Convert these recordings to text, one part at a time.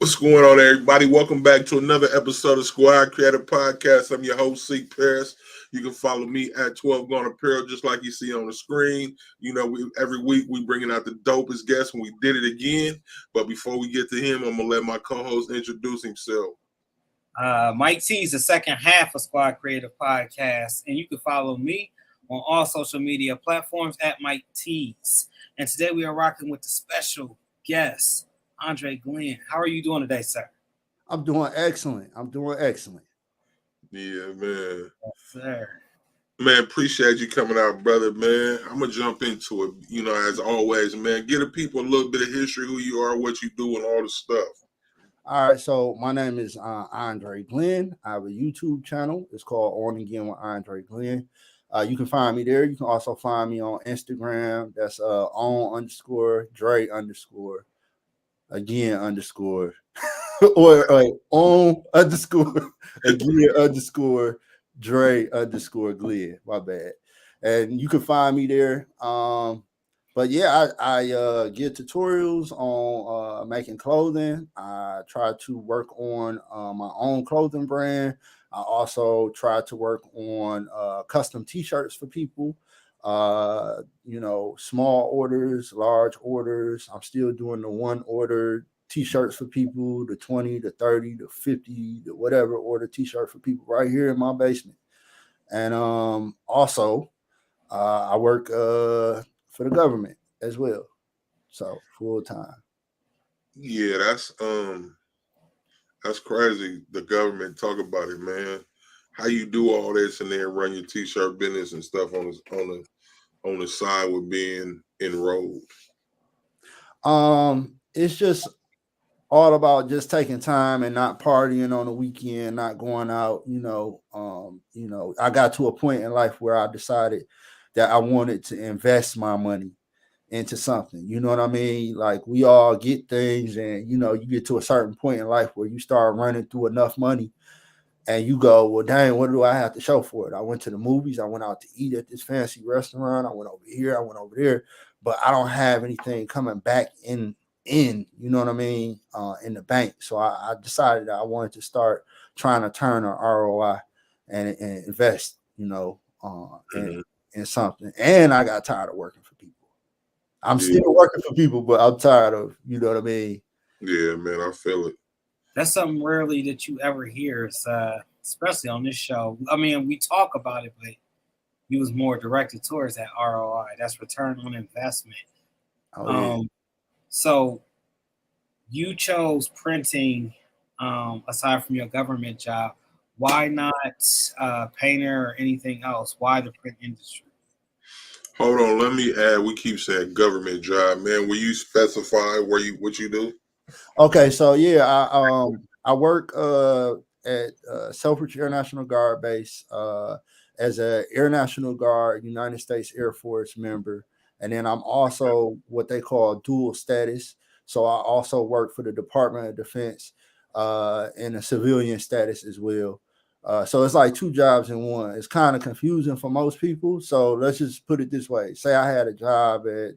What's going on, everybody? Welcome back to another episode of Squad Creative Podcast. I'm your host, Seak, Parris. You can follow me at 12 Gone Apparel, just like you see on the screen. You know, every week we bringing out the dopest guest, and we did it again. But before we get to him, I'm going to let my co-host introduce himself. Mike T is the second half of Squad Creative Podcast, and you can follow me on all social media platforms at Mike T's. And today we are rocking with the special guest, Andre Glenn. How are you doing today, sir? I'm doing excellent. Yeah, man. Yes, sir. Man, appreciate you coming out, brother, man. I'm going to jump into it, you know, as always, man. Give the people a little bit of history, who you are, what you do, and all the stuff. All right, so my name is Andre Glenn. I have a YouTube channel. It's called On Again with Andre Glenn. You can find me there. You can also find me on Instagram. That's on_Dre_ again _ or on _ Dre _ Glenn. My bad. And you can find me there. But yeah, I get tutorials on making clothing. I try to work on my own clothing brand. I also try to work on custom t-shirts for people. You know, small orders, large orders. I'm still doing the one order t-shirts for people, the 20, the 30, the 50, the whatever order t-shirt for people right here in my basement. And also I work for the government as well, so full time. Yeah, that's crazy. The government, talk about it, man. How you do all this and then run your t-shirt business and stuff on the side with being enrolled? It's just all about just taking time and not partying on the weekend, not going out. I got to a point in life where I decided that I wanted to invest my money into something. You know what I mean? Like, we all get things, and you get to a certain point in life where you start running through enough money and you go, well, dang, what do I have to show for it? I went to the movies, I went out to eat at this fancy restaurant, I went over here, I went over there, but I don't have anything coming back in, you know what I mean, in the bank. So I decided that I wanted to start trying to turn an ROI and invest, in something. And I got tired of working for people. I'm still working for people, but I'm tired of, you know what I mean? Yeah, man, I feel it. That's something rarely that you ever hear, especially on this show. I mean, we talk about it, but you was more directed towards that ROI. That's return on investment. Oh, yeah. So you chose printing aside from your government job. Why not painter or anything else? Why the print industry? Hold on, let me add. We keep saying government job, man. Will you specify what you do? Okay, so yeah, I work at Selfridge Air National Guard Base as a Air National Guard United States Air Force member, and then I'm also what they call dual status. So I also work for the Department of Defense in a civilian status as well. So it's like two jobs in one. It's kind of confusing for most people. So let's just put it this way: say I had a job at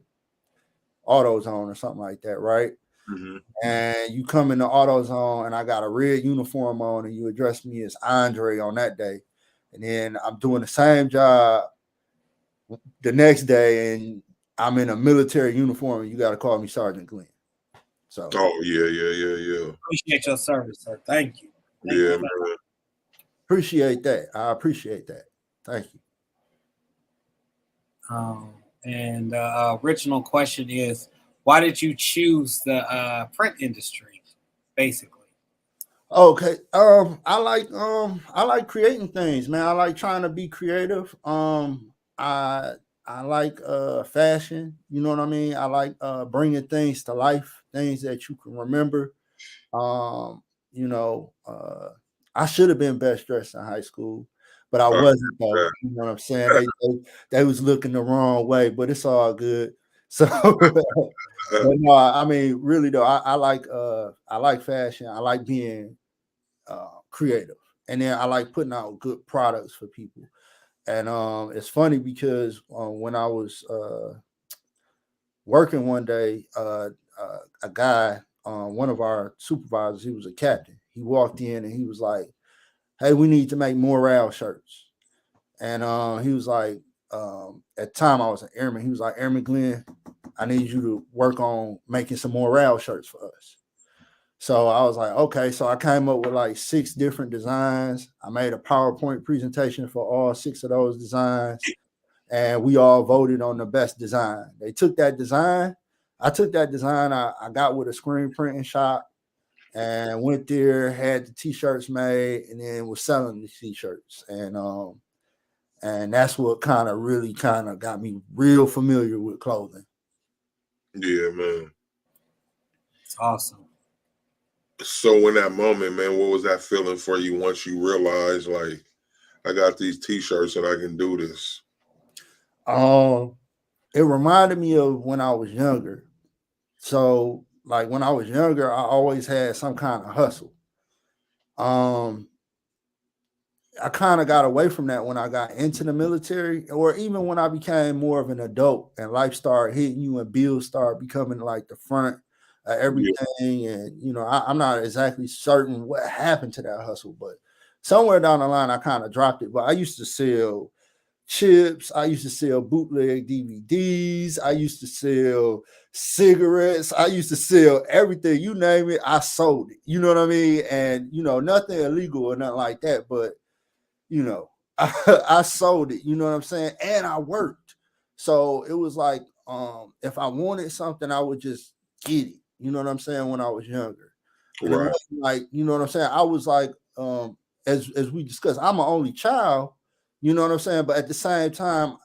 AutoZone or something like that, right? Mm-hmm. And you come in the AutoZone and I got a red uniform on and you address me as Andre on that day. And then I'm doing the same job the next day and I'm in a military uniform and you got to call me Sergeant Glenn. So, oh, yeah. Appreciate your service, sir. Thank you. Yeah, man. Appreciate that. I appreciate that. Thank you. And the original question is, why did you choose the print industry, basically? Okay. I like creating things, man. I like trying to be creative. I like fashion. You know what I mean? I like bringing things to life, things that you can remember. You know, I should have been best dressed in high school, but I wasn't though. You know what I'm saying? They was looking the wrong way, but it's all good. So, but no, I mean, really though, I like fashion. I like being creative, and then I like putting out good products for people. And it's funny because when I was working one day, a guy one of our supervisors, he was a captain. He walked in and he was like, "Hey, we need to make morale shirts." And he was like, at the time I was an airman. He was like, "Airman Glenn, I need you to work on making some morale shirts for us." So I was like, okay. So I came up with like 6 different designs. I made a PowerPoint presentation for all 6 of those designs, and we all voted on the best design. They took that design. I took that design. I got with a screen printing shop and went there, had the t-shirts made, and then was selling the t-shirts. And that's what kind of got me real familiar with clothing. Yeah, man. It's awesome. So in that moment, man, what was that feeling for you once you realized, like, I got these t-shirts and I can do this? It reminded me of when I was younger. So, like when I was younger, I always had some kind of hustle. I kind of got away from that when I got into the military, or even when I became more of an adult and life started hitting you and bills started becoming like the front of everything. Yeah. And I'm not exactly certain what happened to that hustle, but somewhere down the line, I kind of dropped it. But I used to sell chips. I used to sell bootleg DVDs. I used to sell cigarettes. I used to sell everything. You name it, I sold it. You know what I mean? And, nothing illegal or nothing like that. But, I sold it. You know what I'm saying? And I worked. So it was like, if I wanted something, I would just get it. You know what I'm saying? When I was younger. And right. It wasn't like, you know what I'm saying? I was like, as we discussed, I'm an only child. You know what I'm saying? But at the same time,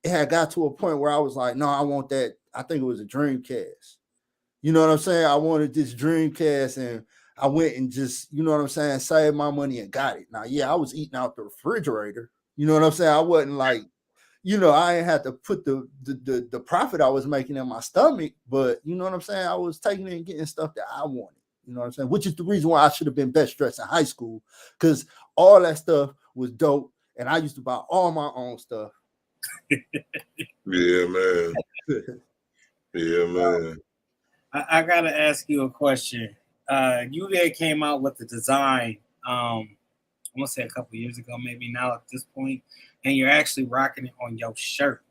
it had got to a point where I was like, no, I want that. I think it was a Dreamcast. You know what I'm saying? I wanted this Dreamcast, and I went and just, you know what I'm saying, saved my money and got it. Now, yeah, I was eating out the refrigerator. You know what I'm saying? I wasn't like, I ain't had to put the profit I was making in my stomach, but you know what I'm saying? I was taking it and getting stuff that I wanted. You know what I'm saying? Which is the reason why I should have been best dressed in high school, because all that stuff was dope. And I used to buy all my own stuff. Yeah, man. Yeah, man. I gotta ask you a question. You guys came out with the design, I'm gonna say a couple years ago, maybe now at this point, and you're actually rocking it on your shirt.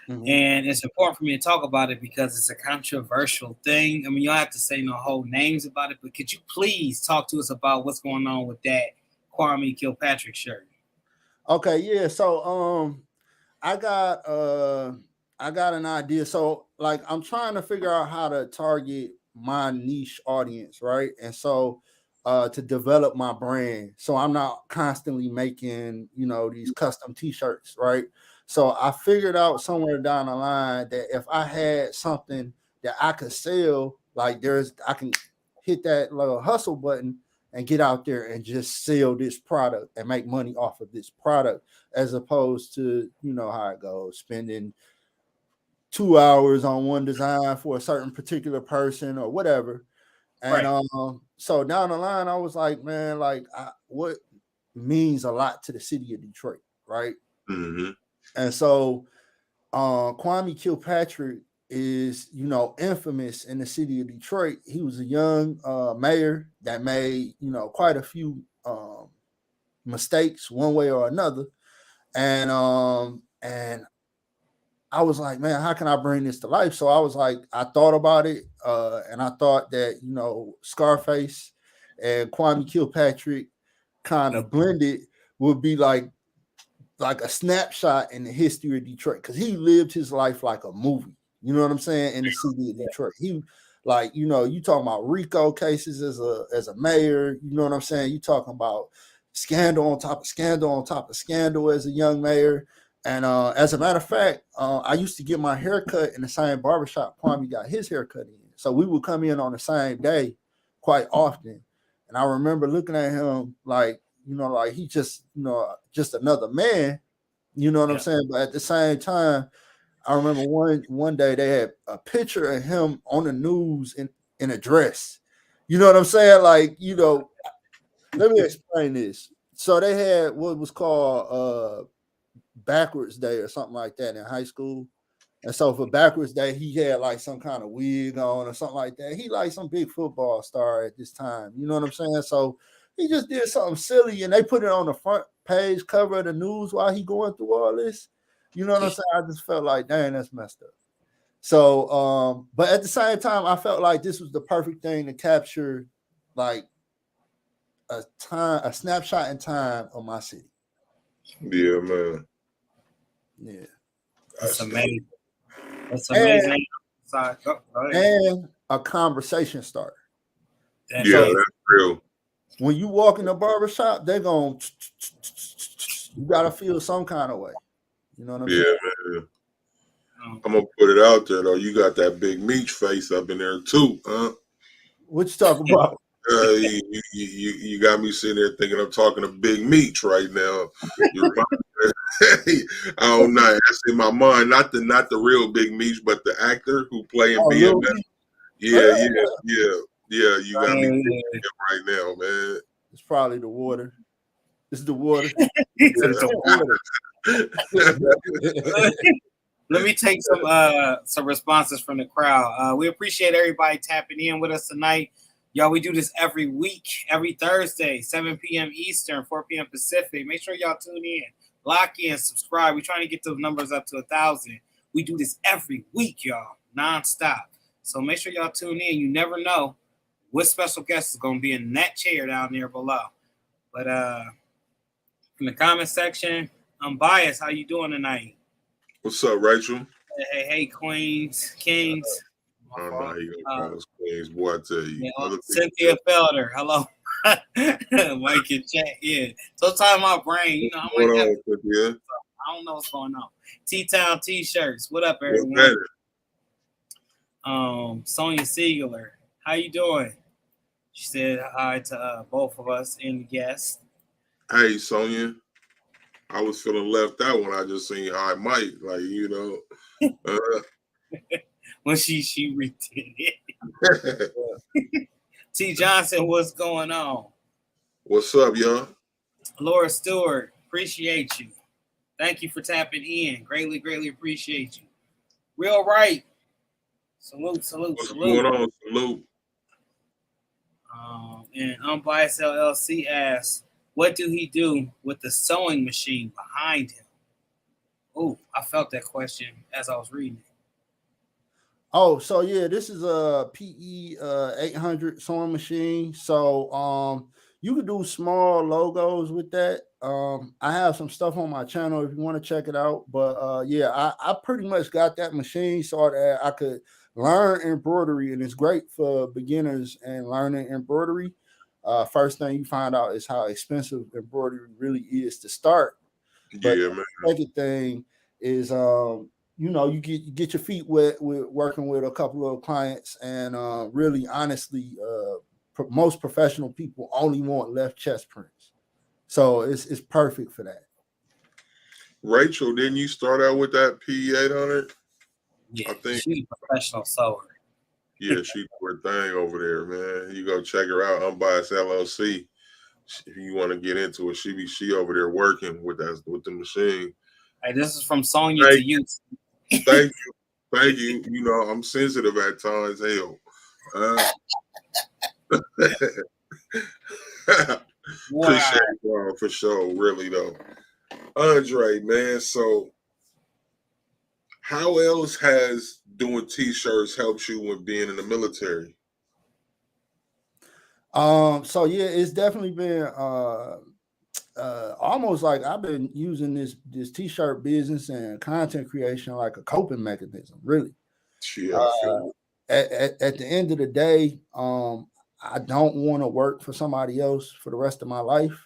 Mm-hmm. And it's important for me to talk about it because it's a controversial thing. I mean, you don't have to say no whole names about it, but could you please talk to us about what's going on with that Kwame Kilpatrick shirt? Okay, yeah. So I got an idea. So like I'm trying to figure out how to target my niche audience, right? And so to develop my brand. So I'm not constantly making, these custom t-shirts, right? So I figured out somewhere down the line that if I had something that I could sell, like I can hit that little hustle button and get out there and just sell this product and make money off of this product, as opposed to, how it goes, spending 2 hours on one design for a certain particular person or whatever. And right. So down the line, I was like, man, like what means a lot to the city of Detroit, right? Mm-hmm. And so Kwame Kilpatrick is, infamous in the city of Detroit. He was a young mayor that made, quite a few mistakes one way or another. And I was like, man, how can I bring this to life? So I was like, I thought about it, and I thought that, Scarface and Kwame Kilpatrick kind of blended would be like a snapshot in the history of Detroit, because he lived his life like a movie. You know what I'm saying? In the city of Detroit, he you talking about RICO cases as a mayor. You know what I'm saying? You talking about scandal on top of scandal on top of scandal as a young mayor. And as a matter of fact, I used to get my hair cut in the same barbershop Kwame got his haircut in. So we would come in on the same day quite often. And I remember looking at him like, like he just, just another man, you know what I'm saying? But at the same time, I remember one day they had a picture of him on the news in a dress. You know what I'm saying? Like, let me explain this. So they had what was called Backwards Day or something like that in high school. And so for backwards day, he had like some kind of wig on or something like that. He like some big football star at this time. You know what I'm saying? So he just did something silly and they put it on the front page cover of the news while he going through all this. You know what I'm saying? I just felt like, dang, that's messed up. So, but at the same time, I felt like this was the perfect thing to capture like a snapshot in time of my city. Yeah, man. Yeah. That's amazing. That's amazing. And a conversation starter. Yeah, that's real. When you walk in the barbershop, they're going, you got to feel some kind of way. You know what I'm saying? Yeah, man. I'm going to put it out there, though. You got that big Meech face up in there, too, huh? What you talking about? You got me sitting there thinking I'm talking to Big Meech right now. I don't know. That's in my mind. Not the real Big Meech, but the actor who playing BMF. Yeah. You got me thinking right now, man. It's probably the water. It's the water. Let me take some responses from the crowd. We appreciate everybody tapping in with us tonight. Y'all, we do this every week, every Thursday, 7 p.m. Eastern, 4 p.m. Pacific. Make sure y'all tune in, lock in, subscribe. We're trying to get those numbers up to 1,000. We do this every week, y'all, nonstop. So make sure y'all tune in. You never know what special guest is going to be in that chair down there below. But in the comment section, I'm Bias. How you doing tonight? What's up, Rachel? Hey, Queens, Kings. Oh, no, he gonna call us Queens, boy, I tell you. Cynthia Felder, hello. Mike and chat, yeah. So time my brain, you know, I don't know what's going on. T-Town T-shirts. What up, everyone? Sonia Siegler, how you doing? She said hi to both of us and the guests. Hey, Sonia. I was feeling left out when I just seen hi Mike, like, you know. When she redid it. T. Johnson, what's going on? What's up, y'all? Laura Stewart, appreciate you. Thank you for tapping in. Greatly appreciate you. Real right. Salute. What's going on? Salute. And Unbiased LLC asks, what do he do with the sewing machine behind him? Oh, I felt that question as I was reading it. Oh, so yeah, this is a PE 800 sewing machine. So you can do small logos with that. I have some stuff on my channel if you want to check it out. But yeah, I pretty much got that machine so that I could learn embroidery, and it's great for beginners and learning embroidery. First thing you find out is how expensive embroidery really is to start. But yeah, man. The second thing is you know, you get your feet wet with working with a couple of clients, and really honestly, most professional people only want left chest prints, so it's perfect for that. Rachel, didn't you start out with that P800? Yeah, I think she's a professional sewer. Yeah, she do her thing over there, man. You go check her out, Unbiased LLC. If you want to get into it, she over there working with the machine. Hey, this is from Sonya to you. Thank you. You know, I'm sensitive at times. Hell. Appreciate it, for sure. Really, though. Andre, man, so how else has doing T-shirts helped you with being in the military? So yeah, it's definitely been almost like I've been using this T-shirt business and content creation like a coping mechanism, really. Yeah, at the end of the day, I don't want to work for somebody else for the rest of my life.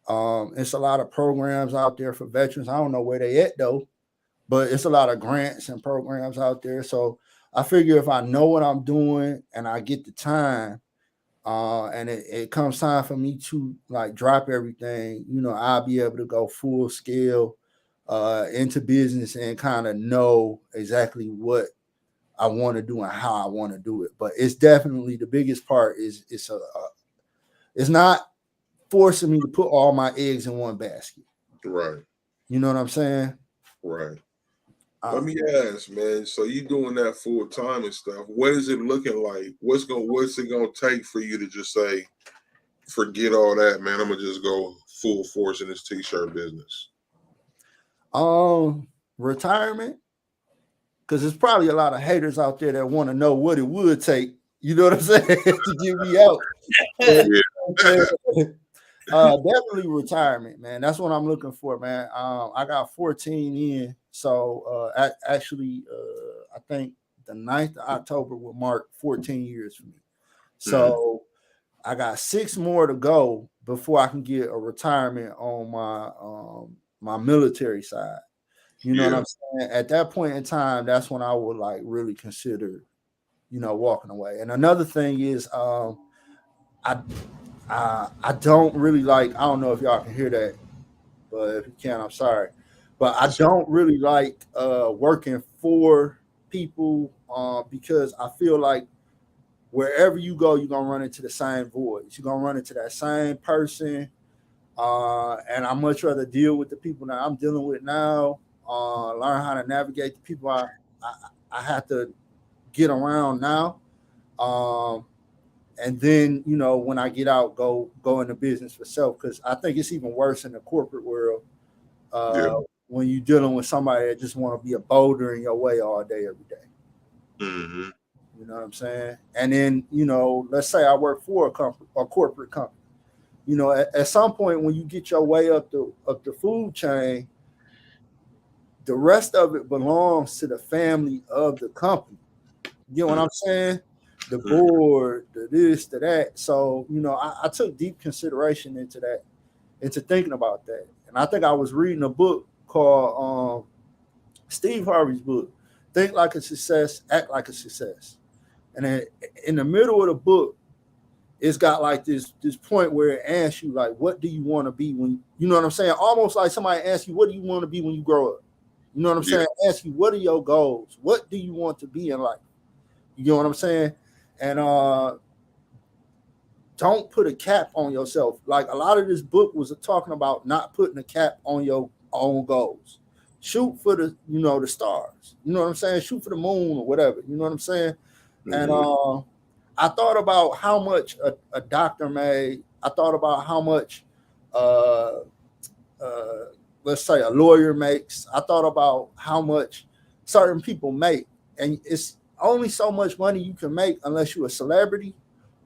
It's a lot of programs out there for veterans. I don't know where they at though, but it's a lot of grants and programs out there. So I figure if I know what I'm doing and I get the time, and it comes time for me to like drop everything, you know, I'll be able to go full scale into business and kind of know exactly what I want to do and how I want to do it. But it's definitely the biggest part is it's not forcing me to put all my eggs in one basket. Right. You know what I'm saying? Right. Let me ask, man. So you doing that full time and stuff? What is it looking like? What's it gonna take for you to just say, forget all that, man? I'm gonna just go full force in this t-shirt business. Retirement, because there's probably a lot of haters out there that want to know what it would take. You know what I'm saying to get me out. Definitely retirement, man. That's what I'm looking for, man. I got 14 in, so actually, I think the 9th of October will mark 14 years for me. So I got 6 more to go before I can get a retirement on my military side. You know what I'm saying? At that point in time, that's when I would like really consider, walking away. And another thing is, I don't really like. I don't know if y'all can hear that, but if you can, I'm sorry. But I don't really like working for people because I feel like wherever you go, you're gonna run into the same voids. You're gonna run into that same person. And I much rather deal with the people that I'm dealing with now. Learn how to navigate the people I have to get around now. And then, when I get out, go into business for self, because I think it's even worse in the corporate world when you're dealing with somebody that just want to be a boulder in your way all day, every day. Mm-hmm. You know what I'm saying? And then, let's say I work for a corporate company. At some point when you get your way up the food chain, the rest of it belongs to the family of the company. You know what I'm saying? The board, the this, the that. So, I took deep consideration into that, into thinking about that. And I think I was reading a book called Steve Harvey's book, Think Like a Success, Act Like a Success. And then in the middle of the book, it's got like this point where it asks you, like, what do you want to be when, you know what I'm saying? Almost like somebody asks you, what do you want to be when you grow up? You know what I'm saying? Ask you, what are your goals? What do you want to be in life? You know what I'm saying? And don't put a cap on yourself. Like, a lot of this book was talking about not putting a cap on your own goals. Shoot for the, the stars. You know what I'm saying? Shoot for the moon or whatever. You know what I'm saying? Mm-hmm. And I thought about how much a doctor made. I thought about how much, let's say, a lawyer makes. I thought about how much certain people make. And it's only so much money you can make unless you're a celebrity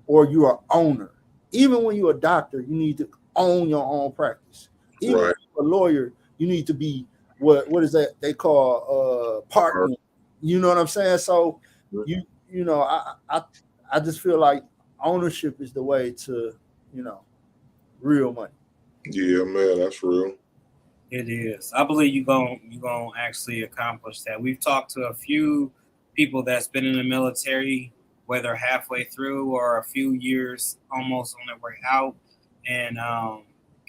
or you're an owner. Even when you're a doctor, you need to own your own practice. Even when you're a lawyer, you need to be what is that they call partner. You know what I'm saying? So I just feel like ownership is the way to, real money. Yeah, man, that's real. It is. I believe you're gonna actually accomplish that. We've talked to a few people that's been in the military, whether halfway through or a few years almost on their way out. And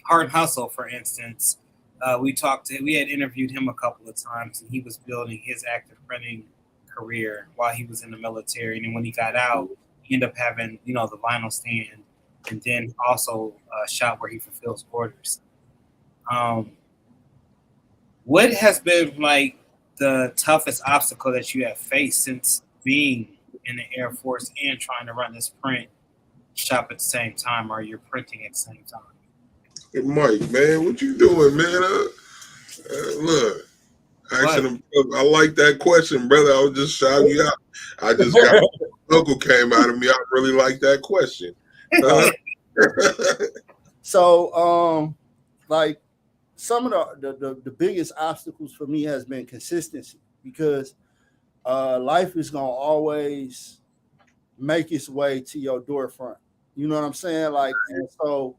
Hard Hustle, for instance, we had interviewed him a couple of times, and he was building his active printing career while he was in the military. And then when he got out, he ended up having, the vinyl stand, and then also a shop where he fulfills orders. What has been like the toughest obstacle that you have faced since being in the Air Force and trying to run this print shop at the same time, or you're printing at the same time? Hey, Mike, man, what you doing, man? Look, asking him, I like that question, brother. I was just shouting you out. I just got uncle came out of me. I really like that question. So, like, some of the biggest obstacles for me has been consistency, because life is gonna always make its way to your door front. You know what I'm saying? Like, and so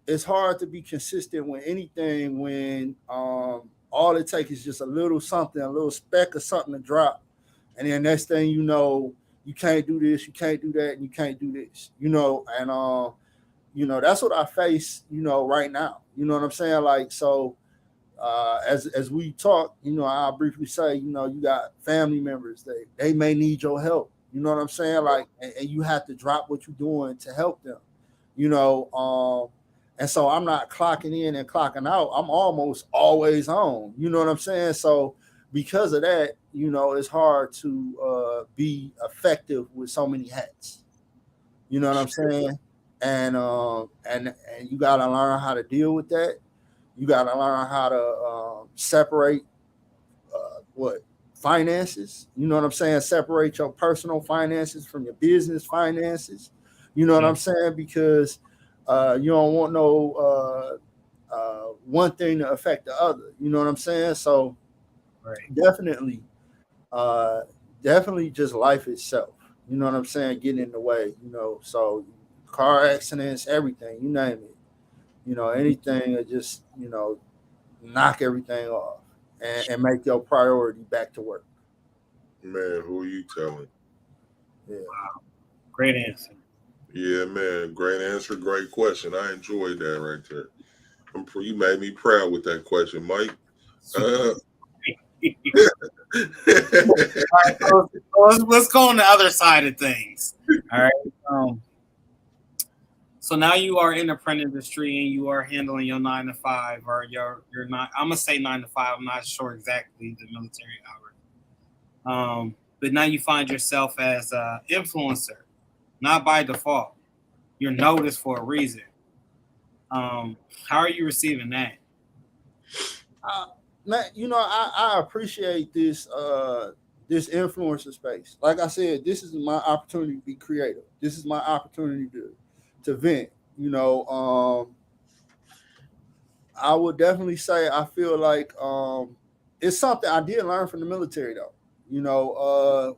it's hard to be consistent with anything when all it takes is just a little something, a little speck of something to drop, and then next thing you know, you can't do this, you can't do that, and you can't do this. And that's what I face, right now. You know what I'm saying? Like, so as we talk, I'll briefly say, you got family members, they may need your help. You know what I'm saying? Like, and you have to drop what you're doing to help them, and so I'm not clocking in and clocking out. I'm almost always on, you know what I'm saying? So because of that, you know, it's hard to be effective with so many hats. You know what I'm saying? And you got to learn how to deal with that. You got to learn how to separate what finances. You know what I'm saying? Separate your personal finances from your business finances. You know what I'm saying? Because you don't want no one thing to affect the other. You know what I'm saying? So definitely, definitely just life itself. You know what I'm saying? Getting in the way. You know, so car accidents, everything, you name it. You know, anything that just, you know, knock everything off and make your priority back to work. Man, who are you telling? Yeah. Wow. Great answer. Yeah, man. Great answer. Great question. I enjoyed that right there. You made me proud with that question, Mike. All right, so let's go on the other side of things. All right. So now you are in the print industry and you are handling your 9 to 5 or you're not. I'm gonna say 9 to 5. I'm not sure exactly the military hours. But now you find yourself as an influencer, not by default. You're noticed for a reason. How are you receiving that? Man, you know, I appreciate this this influencer space. Like I said, this is my opportunity to be creative. This is my opportunity to vent. You know, I would definitely say I feel like it's something I did learn from the military though. You know,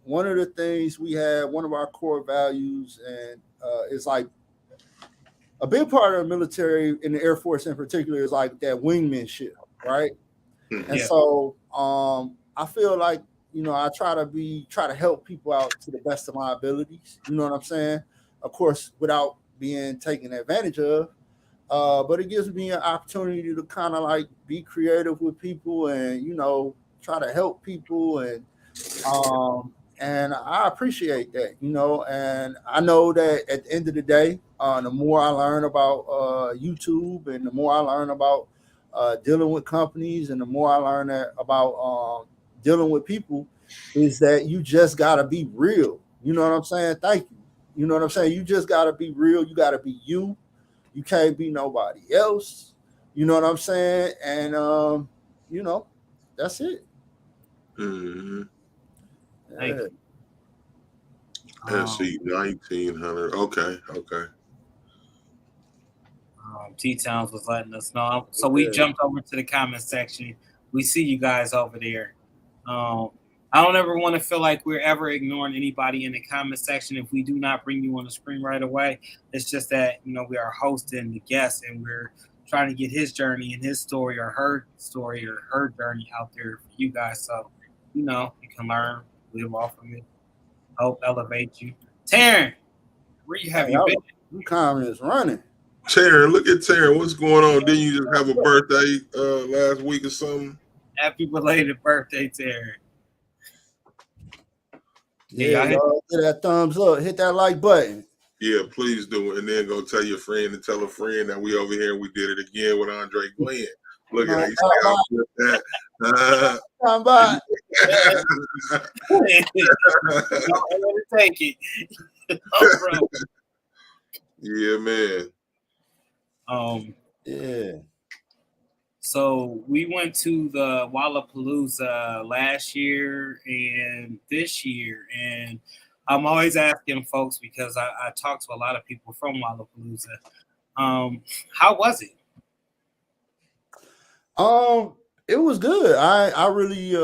one of the things we have, one of our core values, and is like a big part of the military in the Air Force in particular is like that wingmanship, right? And so I feel like, you know, I try to help people out to the best of my abilities. You know what I'm saying? Of course, without being taken advantage of. But it gives me an opportunity to kind of like be creative with people and, you know, try to help people. And I appreciate that, you know, and I know that at the end of the day, the more I learn about YouTube and the more I learn about dealing with companies and the more I learn about dealing with people, is that you just got to be real. You know what I'm saying? Thank you. You know what I'm saying? You just got to be real. You got to be you. You can't be nobody else. You know what I'm saying? And, you know, that's it. Mm-hmm. Thank you. Let's see, 1900. Okay. T-Towns was letting us know. So we jumped over to the comment section. We see you guys over there. I don't ever want to feel like we're ever ignoring anybody in the comment section if we do not bring you on the screen right away. It's just that, you know, we are hosting the guest and we're trying to get his journey and his story or her journey out there for you guys. So, you know, you can learn, live off of it, help elevate you. Taryn, where you have you been? You comments running. Taryn, look at Taryn. What's going on? Didn't you just have a birthday last week or something? Happy belated birthday, Taryn. Yeah, y'all hit that thumbs up, hit that like button. Yeah, please do. And then go tell your friend and tell a friend that we over here and we did it again with Andre Glenn. Look at how you with that. Come by. Take it. Yeah, man. Yeah. So we went to the Wallapalooza last year and this year, and I'm always asking folks because I talk to a lot of people from Wallapalooza. How was it? It was good. I really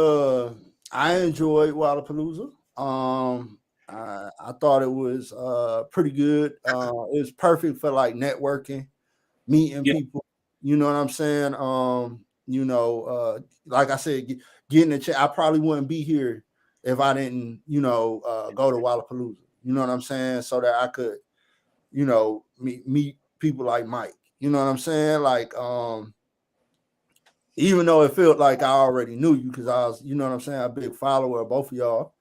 I enjoyed Wallapalooza. I thought it was pretty good. It was perfect for like networking, meeting people. You know what I'm saying? You know, like I said, getting a chance. I probably wouldn't be here if I didn't, you know, go to Wallapalooza. You know what I'm saying? So that I could, you know, meet people like Mike. You know what I'm saying? Like, even though it felt like I already knew you because I was, you know what I'm saying, a big follower of both of y'all.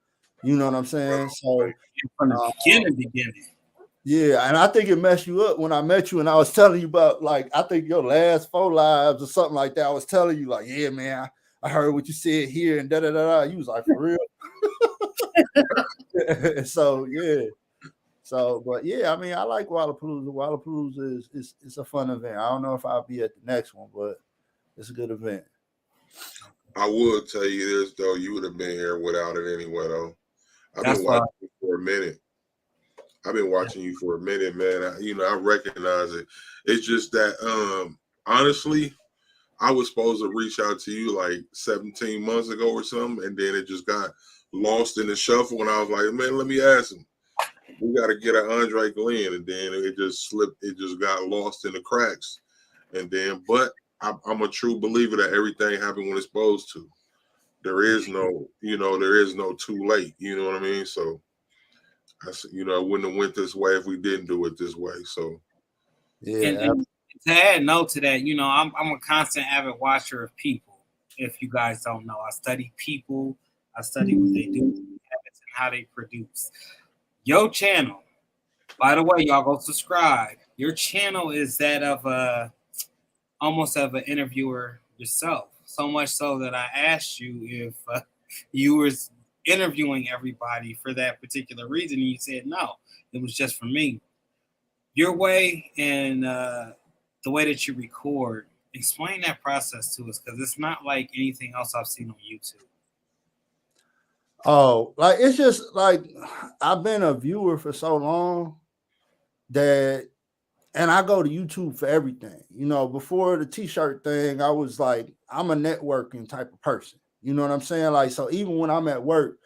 You know what I'm saying? So from the beginning. Yeah, and I think it messed you up when I met you and I was telling you about, like, I think your last 4 lives or something like that. I was telling you, like, yeah, man, I heard what you said here and da da da da. You was like, for real. So yeah. So, but yeah, I mean, I like Wallapalooza. Wallapalooza is a fun event. I don't know if I'll be at the next one, but it's a good event. I would tell you this though, you would have been here without it anyway though. I've been watching you for a minute. I've been watching you for a minute, man. I recognize it. It's just that honestly, I was supposed to reach out to you like 17 months ago or something, and then it just got lost in the shuffle. And I was like, man, let me ask him. We got to get an Andre Glenn, and then it just slipped. It just got lost in the cracks. And then, but I'm a true believer that everything happened when it's supposed to. There is no too late. You know what I mean? So, it wouldn't have went this way if we didn't do it this way. So, yeah. And to add note to that, I'm a constant avid watcher of people. If you guys don't know, I study people. I study what they do, habits, and how they produce. Your channel, by the way, y'all go subscribe. Your channel is that of almost of an interviewer yourself. So much so that I asked you if you were interviewing everybody for that particular reason, and you said no, it was just for me. Your way and the way that you record, explain that process to us, because it's not like anything else I've seen on YouTube. Oh, like it's just like I've been a viewer for so long that, and I go to YouTube for everything. Before the t-shirt thing, I was like, I'm a networking type of person. You know what I'm saying? Like, so even when I'm at work,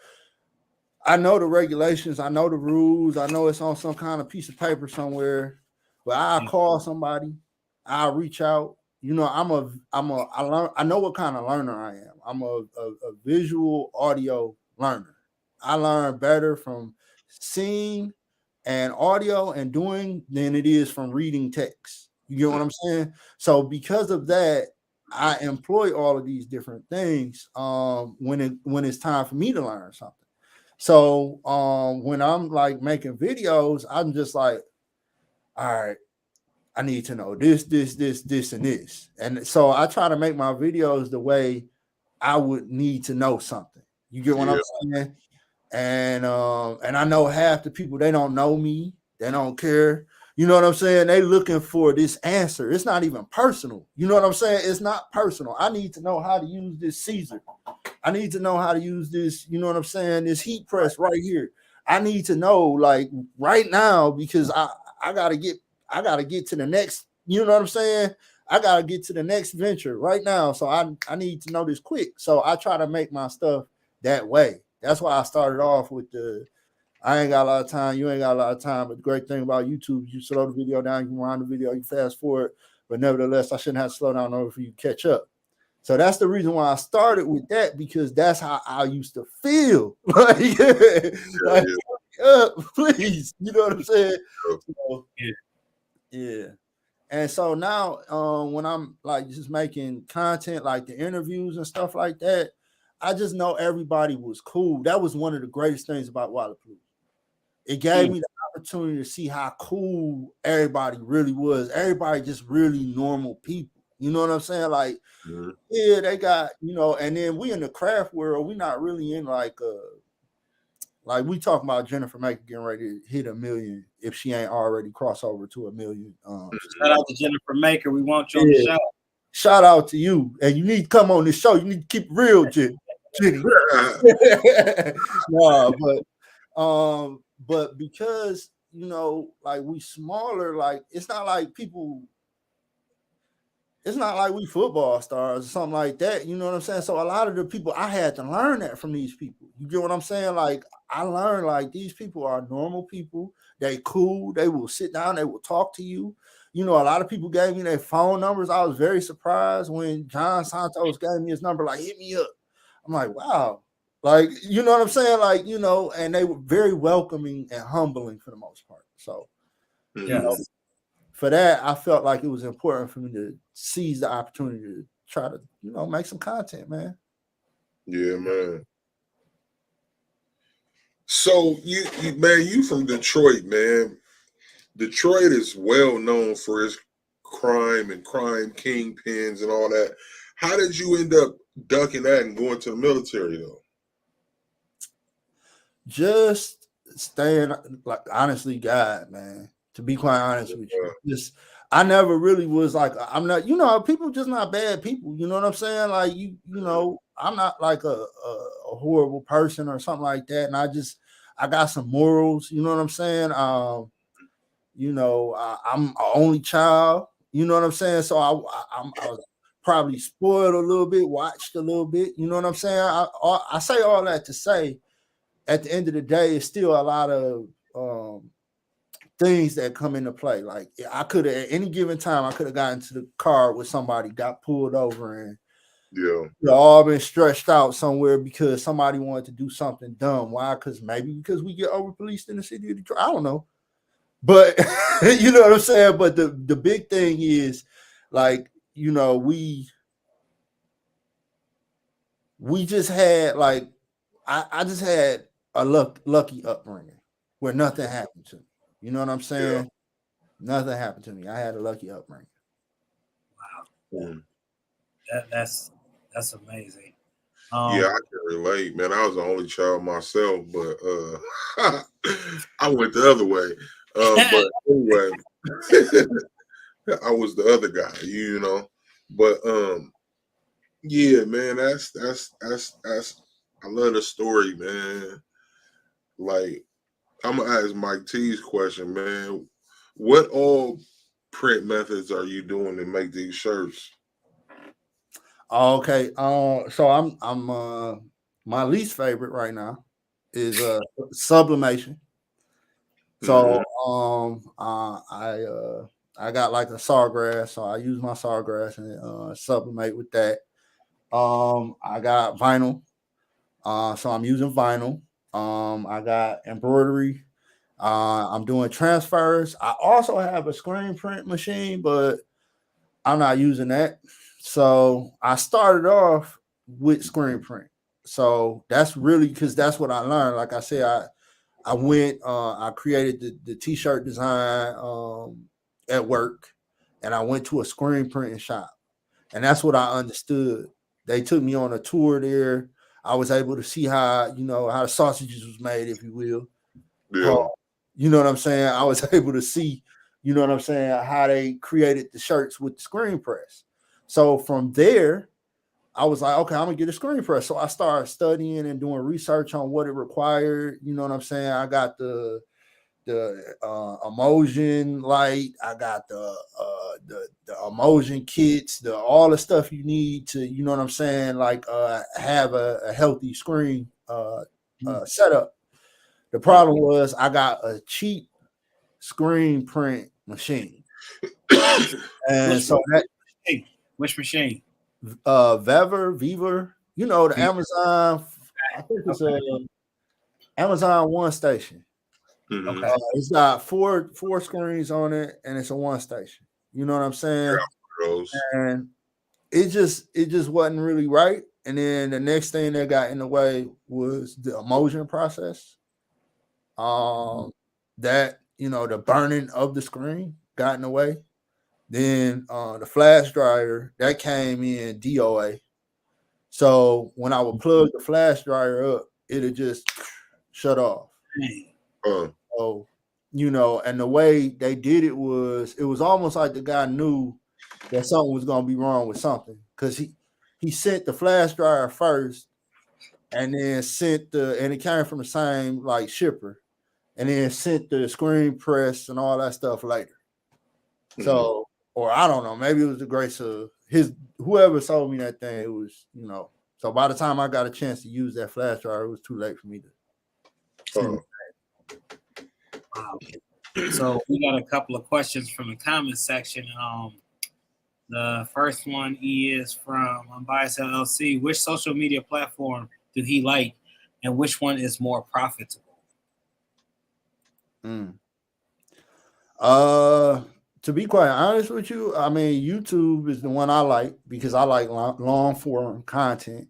I know the regulations, I know the rules, I know it's on some kind of piece of paper somewhere, but I'll call somebody, I'll reach out. I know what kind of learner I am. I'm a visual audio learner. I learn better from seeing and audio and doing than it is from reading text. You get what I'm saying? So because of that, I employ all of these different things when it's time for me to learn something. So when I'm like making videos, I'm just like, all right, I need to know this, and this. And so I try to make my videos the way I would need to know something. You get what I'm saying? And I know half the people, they don't know me, they don't care. You know what I'm saying? They looking for this answer. It's not even personal. You know what I'm saying? It's not personal. I need to know how to use this Caesar. I need to know how to use this, you know what I'm saying? This heat press right here. I need to know like right now because I gotta get to the next, you know what I'm saying? I gotta get to the next venture right now. So I need to know this quick. So I try to make my stuff that way. That's why I started off with I ain't got a lot of time, you ain't got a lot of time. But the great thing about YouTube, you slow the video down, you can rewind the video, you fast forward. But nevertheless, I shouldn't have to slow down in order for you to catch up. So that's the reason why I started with that, because that's how I used to feel. Please, you know what I'm saying? So, yeah. And so now when I'm like just making content like the interviews and stuff like that, I just know everybody was cool. That was one of the greatest things about Wallapalooza. It gave me the opportunity to see how cool everybody really was. Everybody just really normal people. You know what I'm saying? Like, yeah, they got, and then we in the craft world, we not really in like we talking about Jennifer Maker getting ready to hit 1 million if she ain't already crossed over to 1 million. Shout out to Jennifer Maker. We want you on the show. Shout out to you. And you need to come on this show. You need to keep it real, Jenny. No, but because like we smaller, like it's not like we football stars or something like that. You know what I'm saying? So a lot of the people, I had to learn that from these people. You get what I'm saying? Like I learned like these people are normal people. They cool. They will sit down. They will talk to you. A lot of people gave me their phone numbers. I was very surprised when John Santos gave me his number, like, hit me up. I'm like, wow. Like, you know what I'm saying? Like, and they were very welcoming and humbling for the most part. So, for that, I felt like it was important for me to seize the opportunity to try to, make some content, man. Yeah, man. So you from Detroit, man. Detroit is well known for its crime and crime kingpins and all that. How did you end up ducking that and going to the military though? Just staying, like, honestly, God, man, to be quite honest with you, just I never really was like, I'm not, people just not bad people, you know what I'm saying? Like, I'm not like a horrible person or something like that, and I got some morals, you know what I'm saying? I'm an only child, you know what I'm saying? So I was probably spoiled a little bit, watched a little bit, you know what I'm saying? I say all that to say, at the end of the day, it's still a lot of things that come into play. Like, I could have, at any given time, I could have gotten to the car with somebody, got pulled over, and all been stretched out somewhere because somebody wanted to do something dumb. Why? Because we get over policed in the city of Detroit. I don't know. But you know what I'm saying? But the big thing is, like, we just had, like, I just had a lucky upbringing where nothing happened to me. You know what I'm saying? Yeah. Nothing happened to me. I had a lucky upbringing. Wow. That's amazing. Yeah, I can relate, man. I was the only child myself, but I went the other way. But anyway, I was the other guy, you know. But yeah, man, that's I love the story, man. Like, I'm gonna ask Mike T's question, man. What all print methods are you doing to make these shirts? Okay. So I'm my least favorite right now is sublimation. So I got like a sawgrass, so I use my sawgrass and sublimate with that. I got vinyl, so I'm using vinyl. I got embroidery. I'm doing transfers. I also have a screen print machine, but I'm not using that. So I started off with screen print. So that's really because that's what I learned. Like I said, I went, I created the t-shirt design at work, and I went to a screen printing shop, and that's what I understood. They took me on a tour there. I was able to see how the sausages was made, if you will. Yeah. You know what I'm saying? I was able to see, you know what I'm saying, how they created the shirts with the screen press. So from there, I was like, okay, I'm gonna get a screen press. So I started studying and doing research on what it required. You know what I'm saying? I got the emulsion light. I got the emulsion kits, all the stuff you need to, you know what I'm saying, like have a healthy screen setup. The problem was I got a cheap screen print machine, and so that which machine? Viver, you know, the Amazon. I think it's a Amazon One Station. Okay. It's got four screens on it, and it's a one station. You know what I'm saying? And it just wasn't really right. And then the next thing that got in the way was the emulsion process. That, the burning of the screen got in the way. Then the flash dryer that came in DOA. So when I would plug the flash dryer up, it'd just shut off. So, and the way they did it was almost like the guy knew that something was gonna be wrong with something, because he sent the flash dryer first, and then and it came from the same like shipper, and then sent the screen press and all that stuff later. So, or I don't know, maybe it was the grace of whoever sold me that thing. It was, so by the time I got a chance to use that flash dryer, it was too late for me to. Wow. So we got a couple of questions from the comment section. The first one is from Unbiased LLC. Which social media platform do he like, and which one is more profitable? To be quite honest with you, I mean, YouTube is the one I like because I like long form content.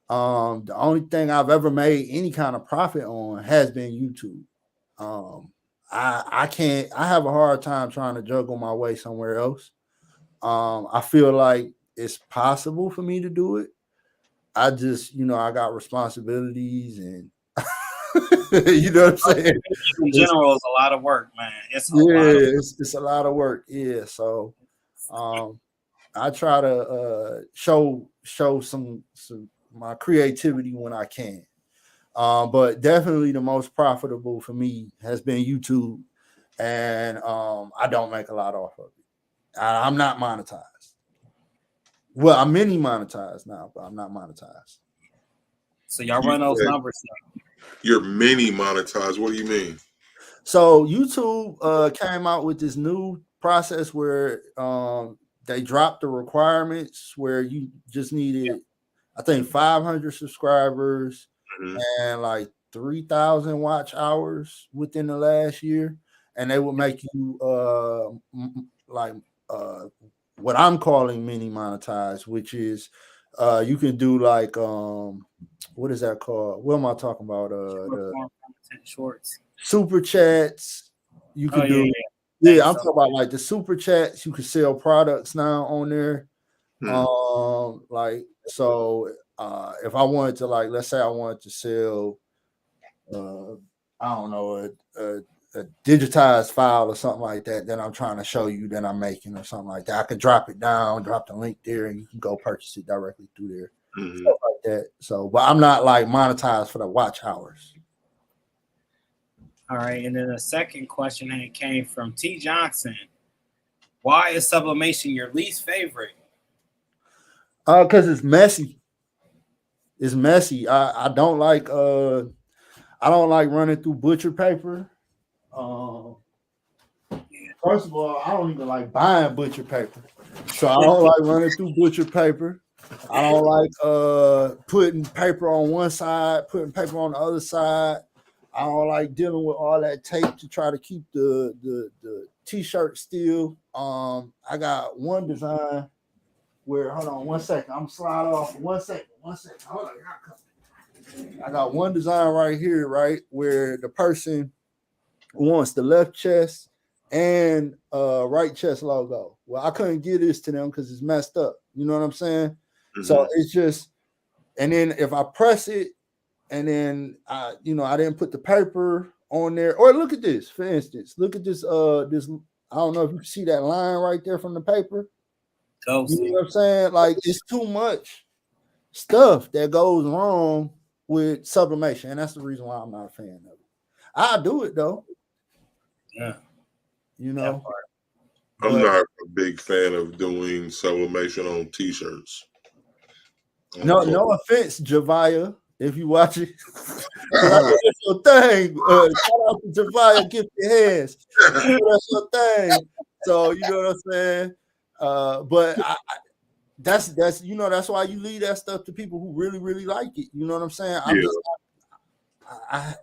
The only thing I've ever made any kind of profit on has been YouTube. I have a hard time trying to juggle my way somewhere else. I feel like it's possible for me to do it. I just, I got responsibilities and you know what I'm saying? In general, it's a lot of work, man. It's a lot of it's a lot of work. Yeah. So I try to show some my creativity when I can. But definitely the most profitable for me has been YouTube. And I don't make a lot off of it. I'm not monetized. Well, I'm mini monetized now, but I'm not monetized. So y'all run those numbers now. You're mini monetized. What do you mean? So YouTube came out with this new process where they dropped the requirements where you just needed, I think, 500 subscribers and like 3,000 watch hours within the last year, and they would make you what I'm calling mini monetize, which is you can do like what is that called? What am I talking about? The Shorts, super chats. You can do. Yeah, I'm talking about like the super chats. You can sell products now on there. Like so, if I wanted to, like, let's say I wanted to sell, I don't know, a digitized file or something like that, then I'm trying to show you that I'm making or something like that. I could drop it down, drop the link there, and you can go purchase it directly through there. Stuff like that. So, but I'm not like monetized for the watch hours. All right, and then the second question came from T. Johnson. Why is sublimation your least favorite? Because it's messy. It's messy. I don't like running through butcher paper. First of all, I don't even like buying butcher paper. So I don't like running through butcher paper. I don't like putting paper on one side, putting paper on the other side. I don't like dealing with all that tape to try to keep the t-shirt still. I got one design where, hold on 1 second, I'm slide off 1 second. Hold on, I got one design right here, right, where the person wants the left chest and right chest logo. Well, I couldn't give this to them because it's messed up. You know what I'm saying? So it's just, and then if I press it, and then I didn't put the paper on there. Or look at this, for instance. Look at this. This, I don't know if you can see that line right there from the paper. You know what I'm saying? Like, it's too much stuff that goes wrong with sublimation, and that's the reason why I'm not a fan of it. I'll do it though. Yeah. You know. I'm not a big fan of doing sublimation on t-shirts. No offense, Javia, if you watch it. That's your thing. Shout out to Javia, gift your hands. That's your thing. So you know what I'm saying. But that's that's why you leave that stuff to people who really, really like it. You know what I'm saying? I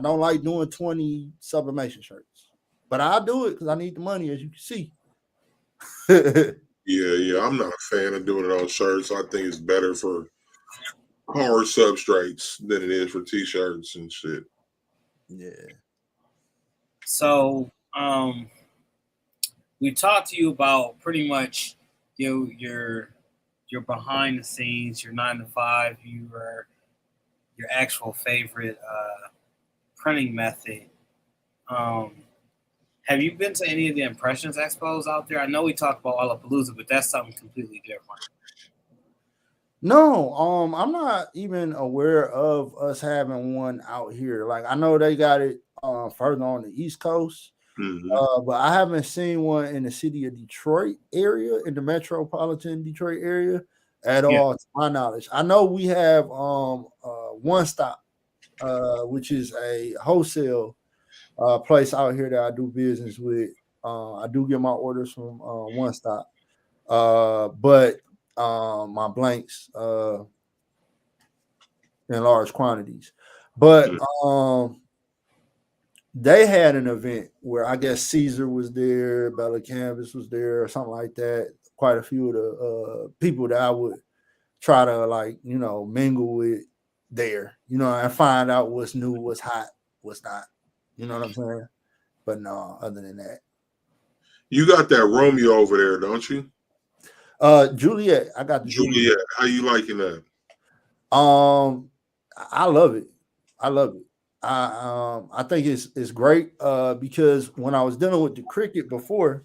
don't like doing 20 sublimation shirts, but I'll do it because I need the money, as you can see. Yeah, I'm not a fan of doing it on shirts. I think it's better for hard substrates than it is for t-shirts and shit. Yeah. So we talked to you about pretty much your behind the scenes, your 9 to 5, your actual favorite printing method. Have you been to any of the Impressions Expos out there? I know we talked about Lollapalooza, but that's something completely different. No, I'm not even aware of us having one out here. Like, I know they got it further on the East Coast, but I haven't seen one in the city of Detroit area, in the metropolitan Detroit area at all, to my knowledge. I know we have One Stop, which is a wholesale place out here that I do business with. I do get my orders from One Stop, but my blanks in large quantities. But they had an event where I guess Caesar was there, Bella Canvas was there, or something like that. Quite a few of the people that I would try to mingle with there, and find out what's new, what's hot, what's not. You know what I'm saying? But no, other than that. You got that Romeo over there, don't you? Juliet. I got the Juliet. How you liking that? I love it. I love it. I think it's great because when I was dealing with the cricket before,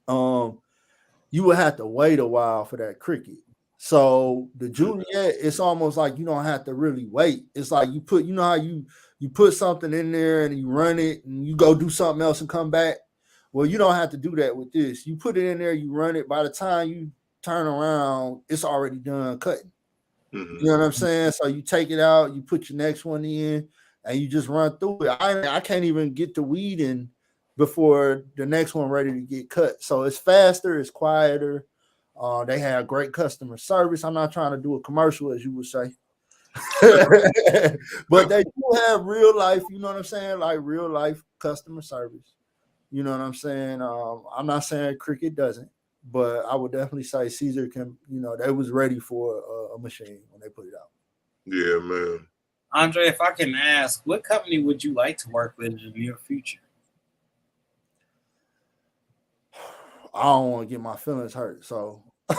you would have to wait a while for that cricket. So the Juliet, it's almost like you don't have to really wait. It's like you put, you know how you put something in there and you run it and you go do something else and come back. Well, you don't have to do that with this. You put it in there, you run it. By the time you turn around, it's already done cutting. Mm-hmm. You know what I'm saying? So you take it out, you put your next one in, and you just run through it. I can't even get the weed in before the next one ready to get cut. So it's faster, it's quieter. They have great customer service. I'm not trying to do a commercial, as you would say. But they do have real life, you know what I'm saying? Like real life customer service. You know what I'm saying? I'm not saying Cricket doesn't, but I would definitely say Caesar can, you know, they was ready for a machine when they put it out. Yeah, man. Andre, if I can ask, what company would you like to work with in the near future? I don't want to get my feelings hurt, so you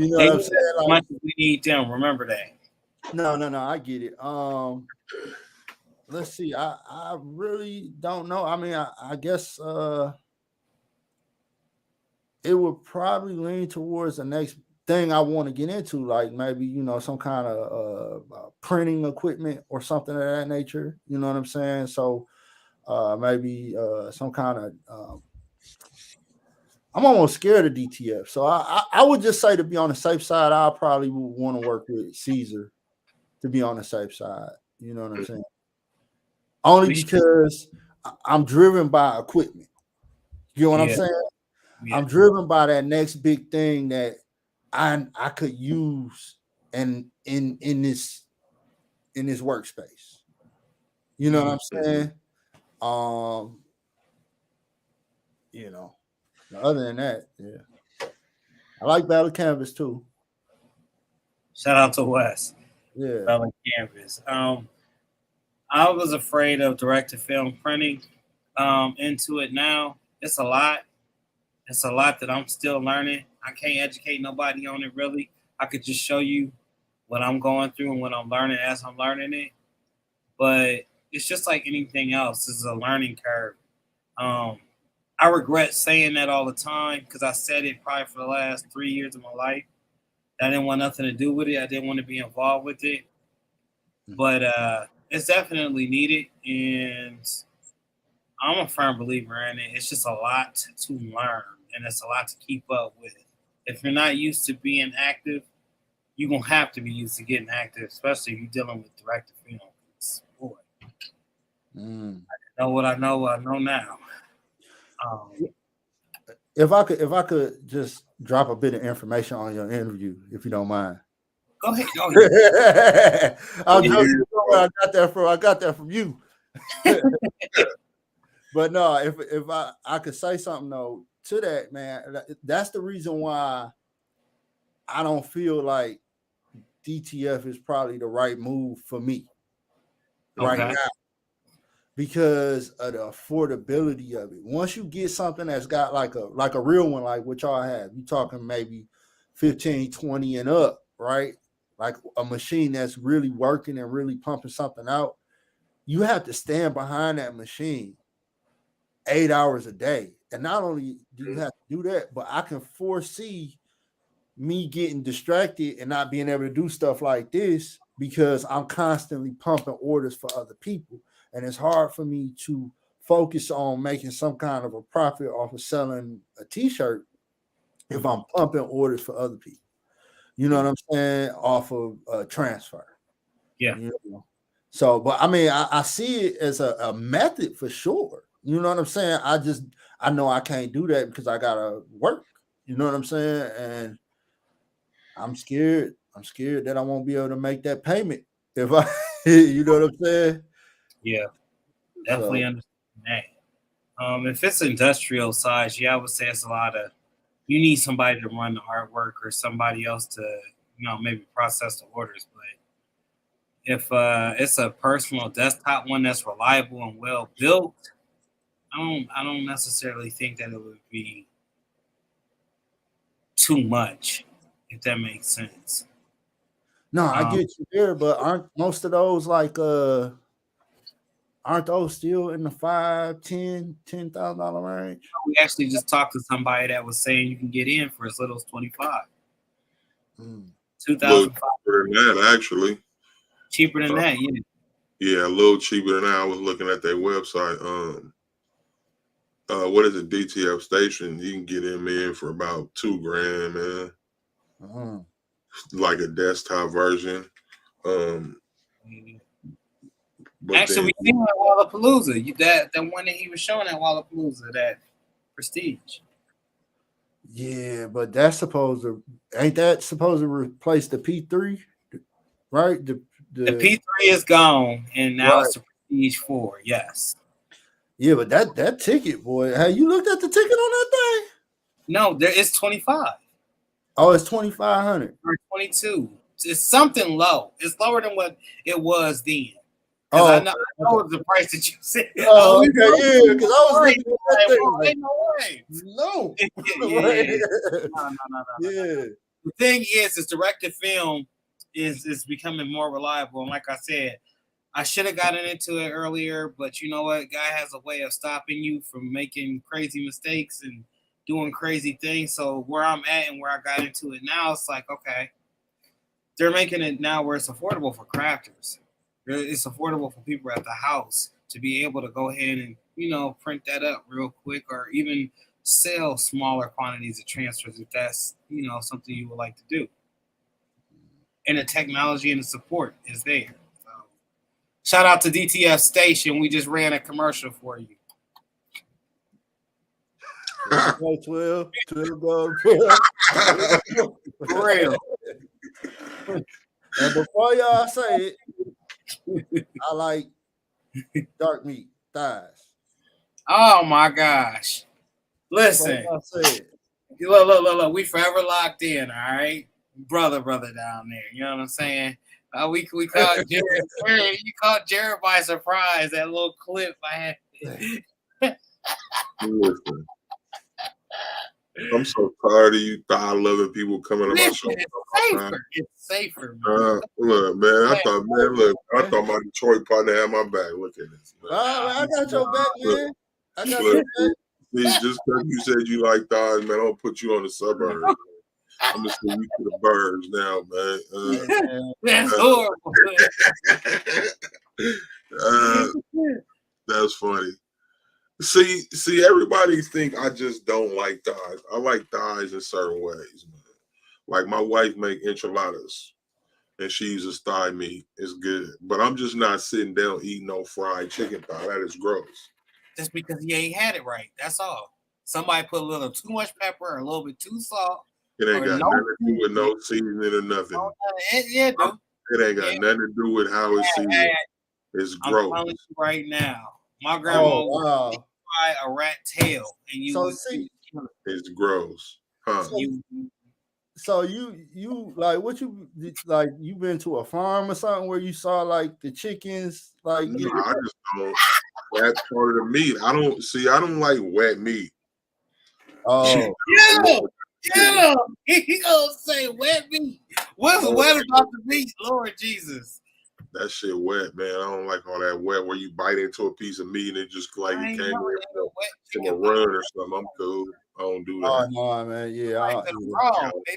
know what I'm saying? Like, we need them. Remember that. No, I get it. Let's see. I really don't know. I mean, I guess it would probably lean towards the next thing I want to get into, like maybe, you know, some kind of printing equipment or something of that nature. You know what I'm saying? So maybe some kind of I'm almost scared of DTF. So I would just say, to be on the safe side, I probably would want to work with Caesar to be on the safe side. You know what I'm saying? Only because I'm driven by equipment. You know what I'm saying? Yeah. I'm driven by that next big thing that I could use in this workspace. You know what I'm saying? You know, other than that, yeah. I like Battle Canvas too. Shout out to Wes. Yeah. Battle Canvas. I was afraid of direct-to-film printing. Into it now, it's a lot. It's a lot that I'm still learning. I can't educate nobody on it, really. I could just show you what I'm going through and what I'm learning as I'm learning it. But it's just like anything else. It's a learning curve. I regret saying that all the time because I said it probably for the last 3 years of my life. I didn't want nothing to do with it. I didn't want to be involved with it. But it's definitely needed, and I'm a firm believer in it. It's just a lot to learn, and it's a lot to keep up with. If you're not used to being active, you're going to have to be used to getting active, especially if you're dealing with direct-to-film. Boy, I know what I know now. If I could just drop a bit of information on your interview, if you don't mind. Go ahead. I'm joking. I got that from you. But no, if I could say something though to that, man, that's the reason why I don't feel like DTF is probably the right move for me right now, because of the affordability of it. Once you get something that's got like a real one, like what y'all have, you talking maybe 15, 20 and up, right? Like a machine that's really working and really pumping something out. You have to stand behind that machine 8 hours a day. And not only do you have to do that, but I can foresee me getting distracted and not being able to do stuff like this because I'm constantly pumping orders for other people. And it's hard for me to focus on making some kind of a profit off of selling a t-shirt if I'm pumping orders for other people. You know what I'm saying? Off of transfer. Yeah. You know? So, but I mean, I see it as a method for sure. You know what I'm saying? I know I can't do that because I gotta work. You know what I'm saying? And I'm scared. I'm scared that I won't be able to make that payment if I, you know what I'm saying? Yeah, definitely understand that. If it's industrial size, yeah, I would say it's a lot of, you need somebody to run the artwork or somebody else to, maybe process the orders. But if it's a personal desktop one that's reliable and well built, I don't necessarily think that it would be too much, if that makes sense. No, I get you there, but aren't most of those like aren't those still in the $10,000 range? We actually just talked to somebody that was saying you can get in for as little as 25. 2,005 cheaper than that, actually. Cheaper than that, yeah. Yeah, a little cheaper than that. I was looking at their website. What is it? DTF Station. You can get in for about $2,000, man. Like a desktop version. Actually, we seen at Wallapalooza. That one that he was showing at Wallapalooza, that Prestige. Yeah, but that's ain't that supposed to replace the P3, right? The P3 is gone, and now it's the Prestige 4. Yes. Yeah, but that ticket, boy. Have you looked at the ticket on that thing? No, there is 25. Oh, it's 2,500 or 22. It's something low. It's lower than what it was then. Oh, I know the price that you said. Oh, okay, yeah, because I was looking at that thing. Ain't no way. No. No. The thing is directed film is becoming more reliable. And like I said, I should have gotten into it earlier, but you know what? Guy has a way of stopping you from making crazy mistakes and doing crazy things. So where I'm at and where I got into it now, it's like, okay, they're making it now where it's affordable for crafters. It's affordable for people at the house to be able to go ahead and, print that up real quick, or even sell smaller quantities of transfers if that's, something you would like to do. And the technology and the support is there. So, shout out to DTF Station. We just ran a commercial for you. 12 gold. For real. And before y'all say it, I like dark meat thighs. Oh my gosh! Listen, look. We forever locked in. All right, brother down there. You know what I'm saying? We caught Jared. You caught Jared by surprise. That little clip I had. Listen. I'm so tired of you thigh-loving people coming on my show. It's safer. Man. Look, man, I thought my Detroit partner had my back. Look at this, man. I got your back, man. I got your back. See, just because you said you like thighs, man, I'll put you on the suburbs. I'm gonna send you to the birds now, man. That's horrible. That's funny. See, everybody think I just don't like thighs. I like thighs in certain ways, man. Like my wife make enchiladas, and she uses thigh meat. It's good, but I'm just not sitting down eating no fried chicken thigh. That is gross. Just because you ain't had it right. That's all. Somebody put a little too much pepper or a little bit too salt. It ain't got nothing to do with no seasoning or nothing. Dude. It ain't got nothing to do with how it's seasoned. It's gross. I'm telling you right now. My grandma would fry a rat tail, and you would see. It's gross, huh? So you like what you like? You been to a farm or something where you saw like the chickens? Like, no, I just don't. That's part of the meat. I don't like wet meat. Oh, yeah. He gonna say wet meat. What's wet about the meat, Lord Jesus? That shit wet, man. I don't like all that wet where you bite into a piece of meat and it just like it came from a run or something. I'm cool. I don't do that. Oh no, man. Yeah, they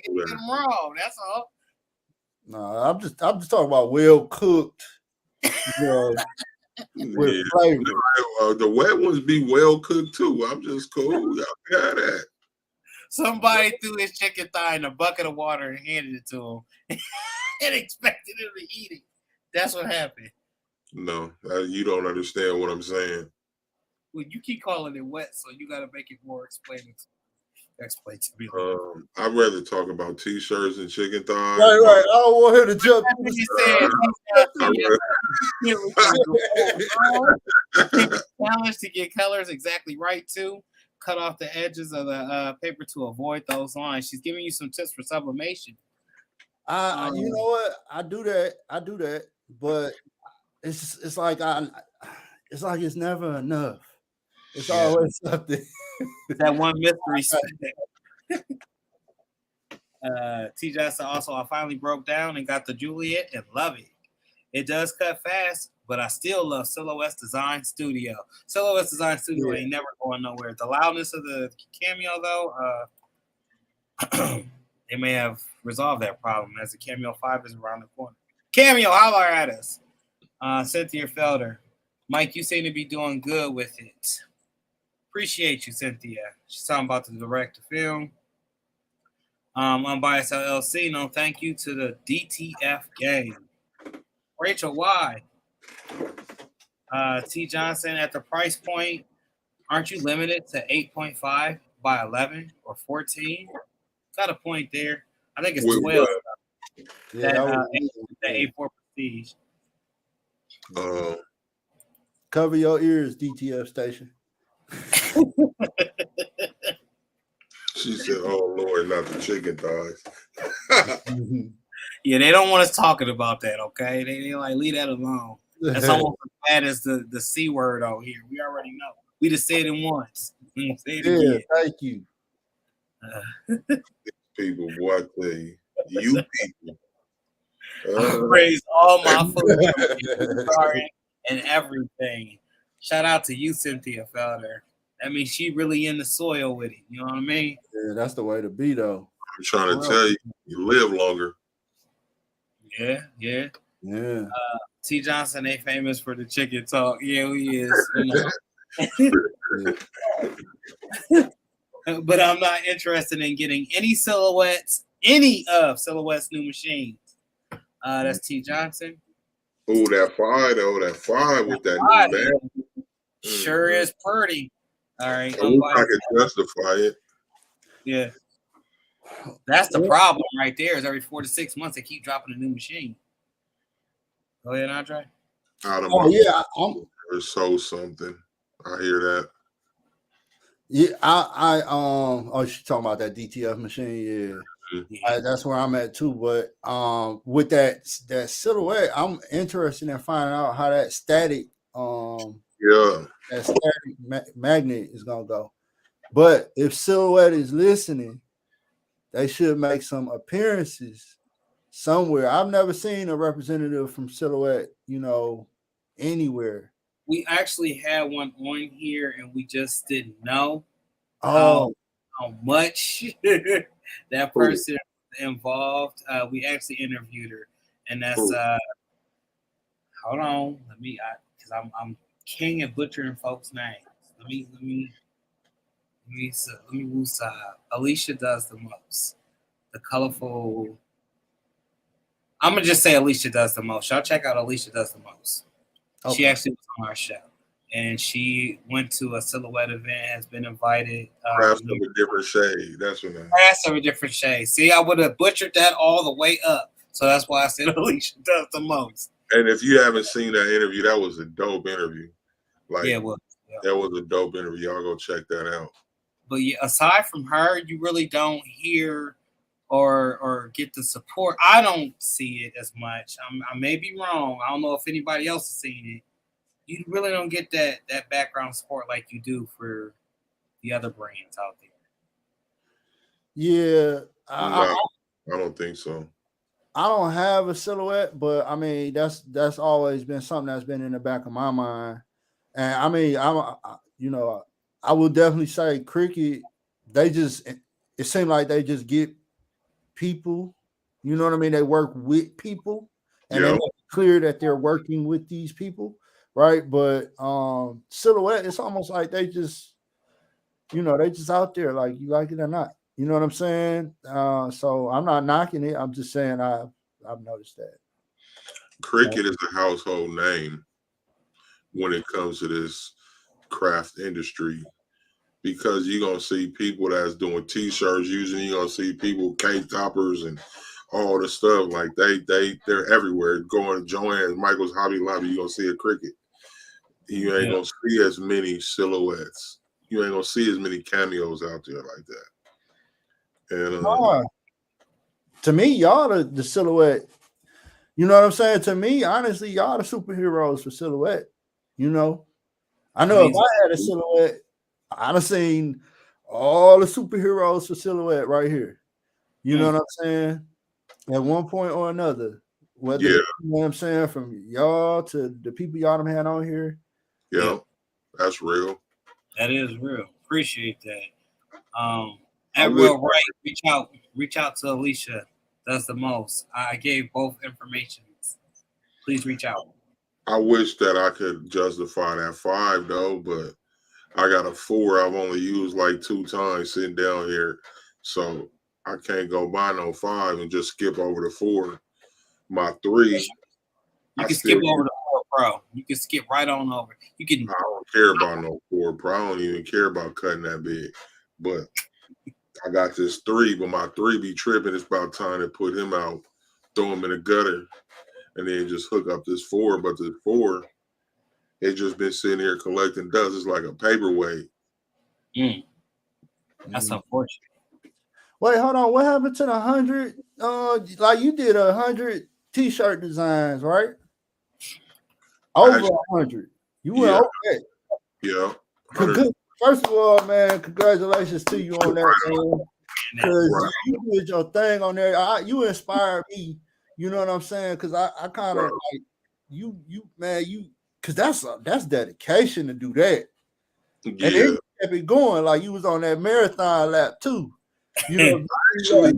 didn't get them raw. That's all. No, I'm just talking about well cooked. With flavor. The wet ones be well cooked too. I'm just cool. Y'all got that. Somebody threw his chicken thigh in a bucket of water and handed it to him and expected him to eat it. That's what happened. No, you don't understand what I'm saying. Well, you keep calling it wet, so you got to make it more explainable. Explain to me. I'd rather talk about t-shirts and chicken thighs. Right. I don't want her to jump. Challenge to get colors exactly right too. Cut off the edges of the paper to avoid those lines. She's giving you some tips for sublimation. You know what? I do that, but it's like it's never enough. It's always something. That one mystery. T. Johnson also, I finally broke down and got the Juliet and love it. It does cut fast, but I still love Silhouette's Design Studio. Silhouette's Design Studio ain't never going nowhere. The loudness of the Cameo, though, they may have resolved that problem as the Cameo 5 is around the corner. Cameo, holler at us. Cynthia Felder. Mike, you seem to be doing good with it. Appreciate you, Cynthia. She's talking about the direct to film. Unbiased LLC. No, thank you to the DTF game. Rachel, why? T. Johnson, at the price point, aren't you limited to 8.5 by 11 or 14? Got a point there. I think it's 12. That A4 Prestige. Cover your ears, DTF station. She said, "Oh Lord, not the chicken thighs." Yeah, they don't want us talking about that. Okay, they like leave that alone. That's almost as bad as the C word out here. We already know. We just said it once. We won't say it again. Thank you. People, boy, I tell you people. I praise all my food and everything. Shout out to you, Cynthia Felder. That means she really in the soil with it. You know what I mean? Yeah, that's the way to be, though. I'm trying to tell you, you live longer. Yeah. T. Johnson, they famous for the chicken talk. Yeah, he is. But I'm not interested in getting any of Silhouette's new machines. That's T. Johnson. Oh, that fire with that new man. Sure is pretty. All right. I can justify it. Yeah. That's the problem right there. Is every 4 to 6 months they keep dropping a new machine. Go ahead, Andre. Or so something. I hear that. Yeah, she's talking about that DTF machine. Yeah. That's where I'm at too. But with that Silhouette, I'm interested in finding out how that static that static magnet is gonna go. But if Silhouette is listening, they should make some appearances somewhere. I've never seen a representative from Silhouette, anywhere. We actually had one on here, and we just didn't know how much that person involved. We actually interviewed her, and that's hold on, because I'm king at butchering folks' names. Let me Alicia does the most. The colorful. I'm gonna just say Alicia does the most. Y'all check out Alicia does the most. Okay. She actually was on our show, and she went to a Silhouette event. Has been invited. Crafts of a different shade. That's what. Crafts of a different shade. See, I would have butchered that all the way up. So that's why I said Alicia does the most. And if you haven't seen that interview, that was a dope interview. It was. Yeah. That was a dope interview. Y'all go check that out. But yeah, aside from her, you really don't hear or get the support. I don't see it as much. I may be wrong. I don't know if anybody else has seen it. You really don't get that background support like you do for the other brands out there. Yeah. I don't think so. I don't have a Silhouette, but I mean that's always been something that's been in the back of my mind. And I mean, I would definitely say Cricket, it seemed like they just get people, you know what I mean? They work with people and they make it clear that they're working with these people, right? But Silhouette, it's almost like they just out there, like you like it or not. You know what I'm saying? So I'm not knocking it. I'm just saying I've noticed that. Cricket is a household name when it comes to this craft industry, because you're gonna see people that's doing t-shirts. Usually you're gonna see people cake toppers and all the stuff. Like they're everywhere. Going to Joann's, Michael's, Hobby Lobby, you're gonna see a Cricket. You ain't gonna see as many Silhouettes. You ain't gonna see as many cameos out there like that. And to me, y'all the Silhouette. You know what I'm saying? To me, honestly, y'all the superheroes for Silhouette. I know if I had a Silhouette, I'd have seen all the superheroes for Silhouette right here. You know what I'm saying? At one point or another, whether you know what I'm saying, from y'all to the people y'all done had on here. Yeah, that's real. That is real. Appreciate that. At Real Right, reach out to Alicia. That's the most. I gave both informations. Please reach out. I wish that I could justify that 5 though, but I got a 4 I've only used like 2 times sitting down here. So I can't go buy no 5 and just skip over the 4. My 3. You can skip over the 4 Pro. You can skip right on over. You can. I don't care about no 4 Pro. I don't even care about cutting that big. But I got this 3, but my 3 be tripping. It's about time to put him out, throw him in the gutter, and then just hook up this 4. But this 4, it just been sitting here collecting dust. It's like a paperweight. That's unfortunate. Wait, hold on. What happened to the 100? Like you did 100 t-shirt designs, right? Over 100. You went over that. Yeah. First of all, man, congratulations to you on that, man. Because you did your thing on there. You inspired me. You know what I'm saying? Because I kind of like you, man. Because that's dedication to do that. Yeah. And then you kept it going. Like you was on that marathon lap too. You know, actually,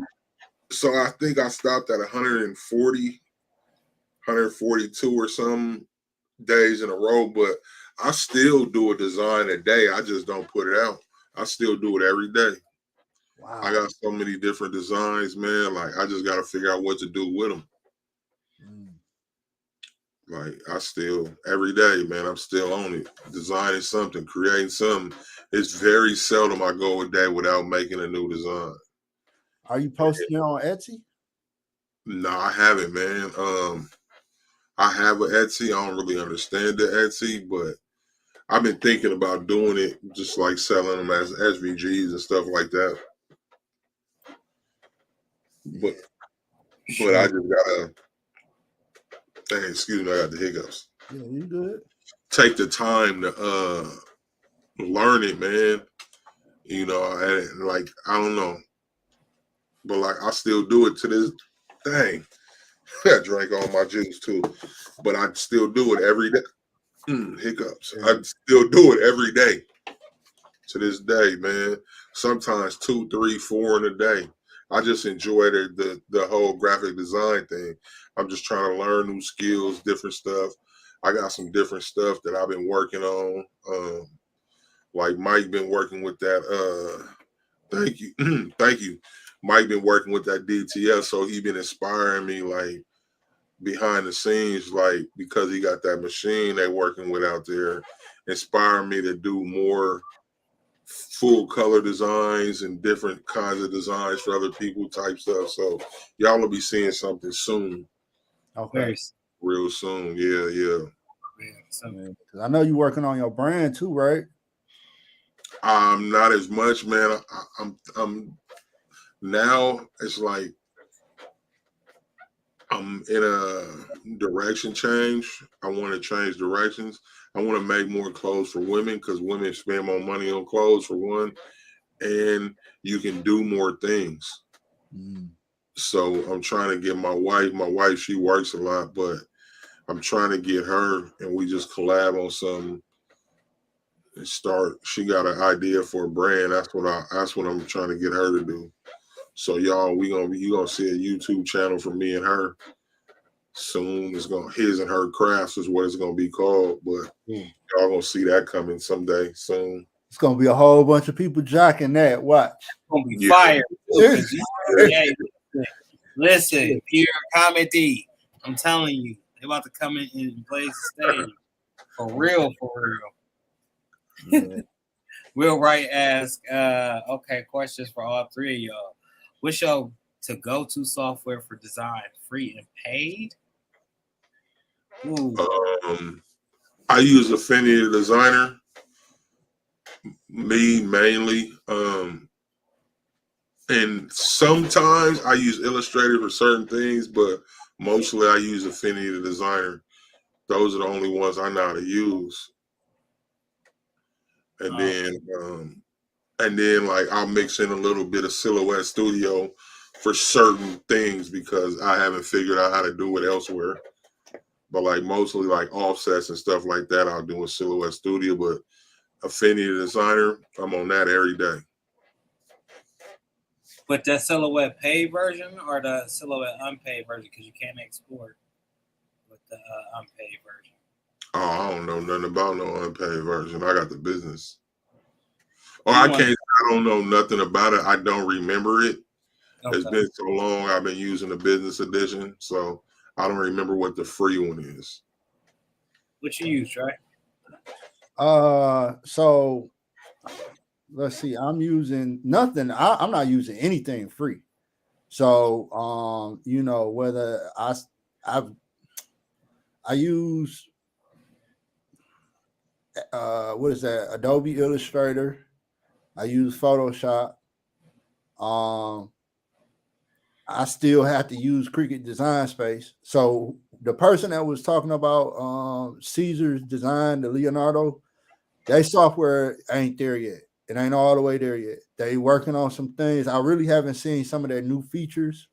so I think I stopped at 140, 142 or some days in a row, but I still do a design a day. I just don't put it out. I still do it every day. Wow. I got so many different designs, man. Like I just got to figure out what to do with them. Like I still every day, man, I'm still on it, designing something, creating something. It's very seldom I go a day without making a new design. Are you posting it on Etsy? No, I haven't, man. I have an Etsy. I don't really understand the Etsy, but I've been thinking about doing it, just like selling them as SVGs and stuff like that. But I just gotta. Hey, excuse me, I got the hiccups. Yeah, you good. Take the time to learn it, man. You know, and like I don't know, but like I still do it to this thing. I drank all my juice too, but I still do it every day. Hiccups. I still do it every day to this day, man. Sometimes 2, 3, 4 in a day. I just enjoy the whole graphic design thing. I'm just trying to learn new skills, different stuff. I got some different stuff that I've been working on. Like Mike been working with that. Thank you. Thank you. Mike been working with that DTS, so he been inspiring me like behind the scenes, like because he got that machine they working with out there, inspiring me to do more full color designs and different kinds of designs for other people type stuff. So y'all will be seeing something soon. Okay. Real soon. Yeah. I know you're working on your brand too, right? Not as much, man. I'm now it's like I'm in a direction change. I want to change directions. I want to make more clothes for women because women spend more money on clothes for one, and you can do more things. So I'm trying to get my wife, she works a lot, but I'm trying to get her and we just collab on something and start. She got an idea for a brand. That's what I'm trying to get her to do. So y'all, you gonna see a YouTube channel for me and her soon. It's gonna His and Her Crafts is what it's gonna be called, but y'all gonna see that coming someday soon. It's gonna be a whole bunch of people jocking that. Watch. It's gonna be fire. Listen, pure comedy. I'm telling you, they about to come in and blaze the stage for real. Yeah. Will Wright ask, okay, questions for all three of y'all. What's your go-to software for design, free and paid? I use Affinity Designer. Me mainly. And sometimes I use Illustrator for certain things, but mostly I use Affinity Designer. Those are the only ones I know how to use. And then like I'll mix in a little bit of Silhouette Studio for certain things because I haven't figured out how to do it elsewhere. But like mostly like offsets and stuff like that, I'll do in Silhouette Studio. But Affinity Designer, I'm on that every day. But the Silhouette paid version or the Silhouette unpaid version, because you can't export with the unpaid version. Oh, I don't know nothing about no unpaid version. I got the business. Or I don't know nothing about it. I don't remember it. Okay. It's been so long. I've been using the business edition, so I don't remember what the free one is. What you use, right? So let's see. I'm using nothing. I'm not using anything free. So you know, whether I use what is that? Adobe Illustrator. I use Photoshop. I still have to use Cricut Design Space. So the person that was talking about Caesar's design, the Leonardo, their software ain't there yet. It ain't all the way there yet. They working on some things. I really haven't seen some of their new features,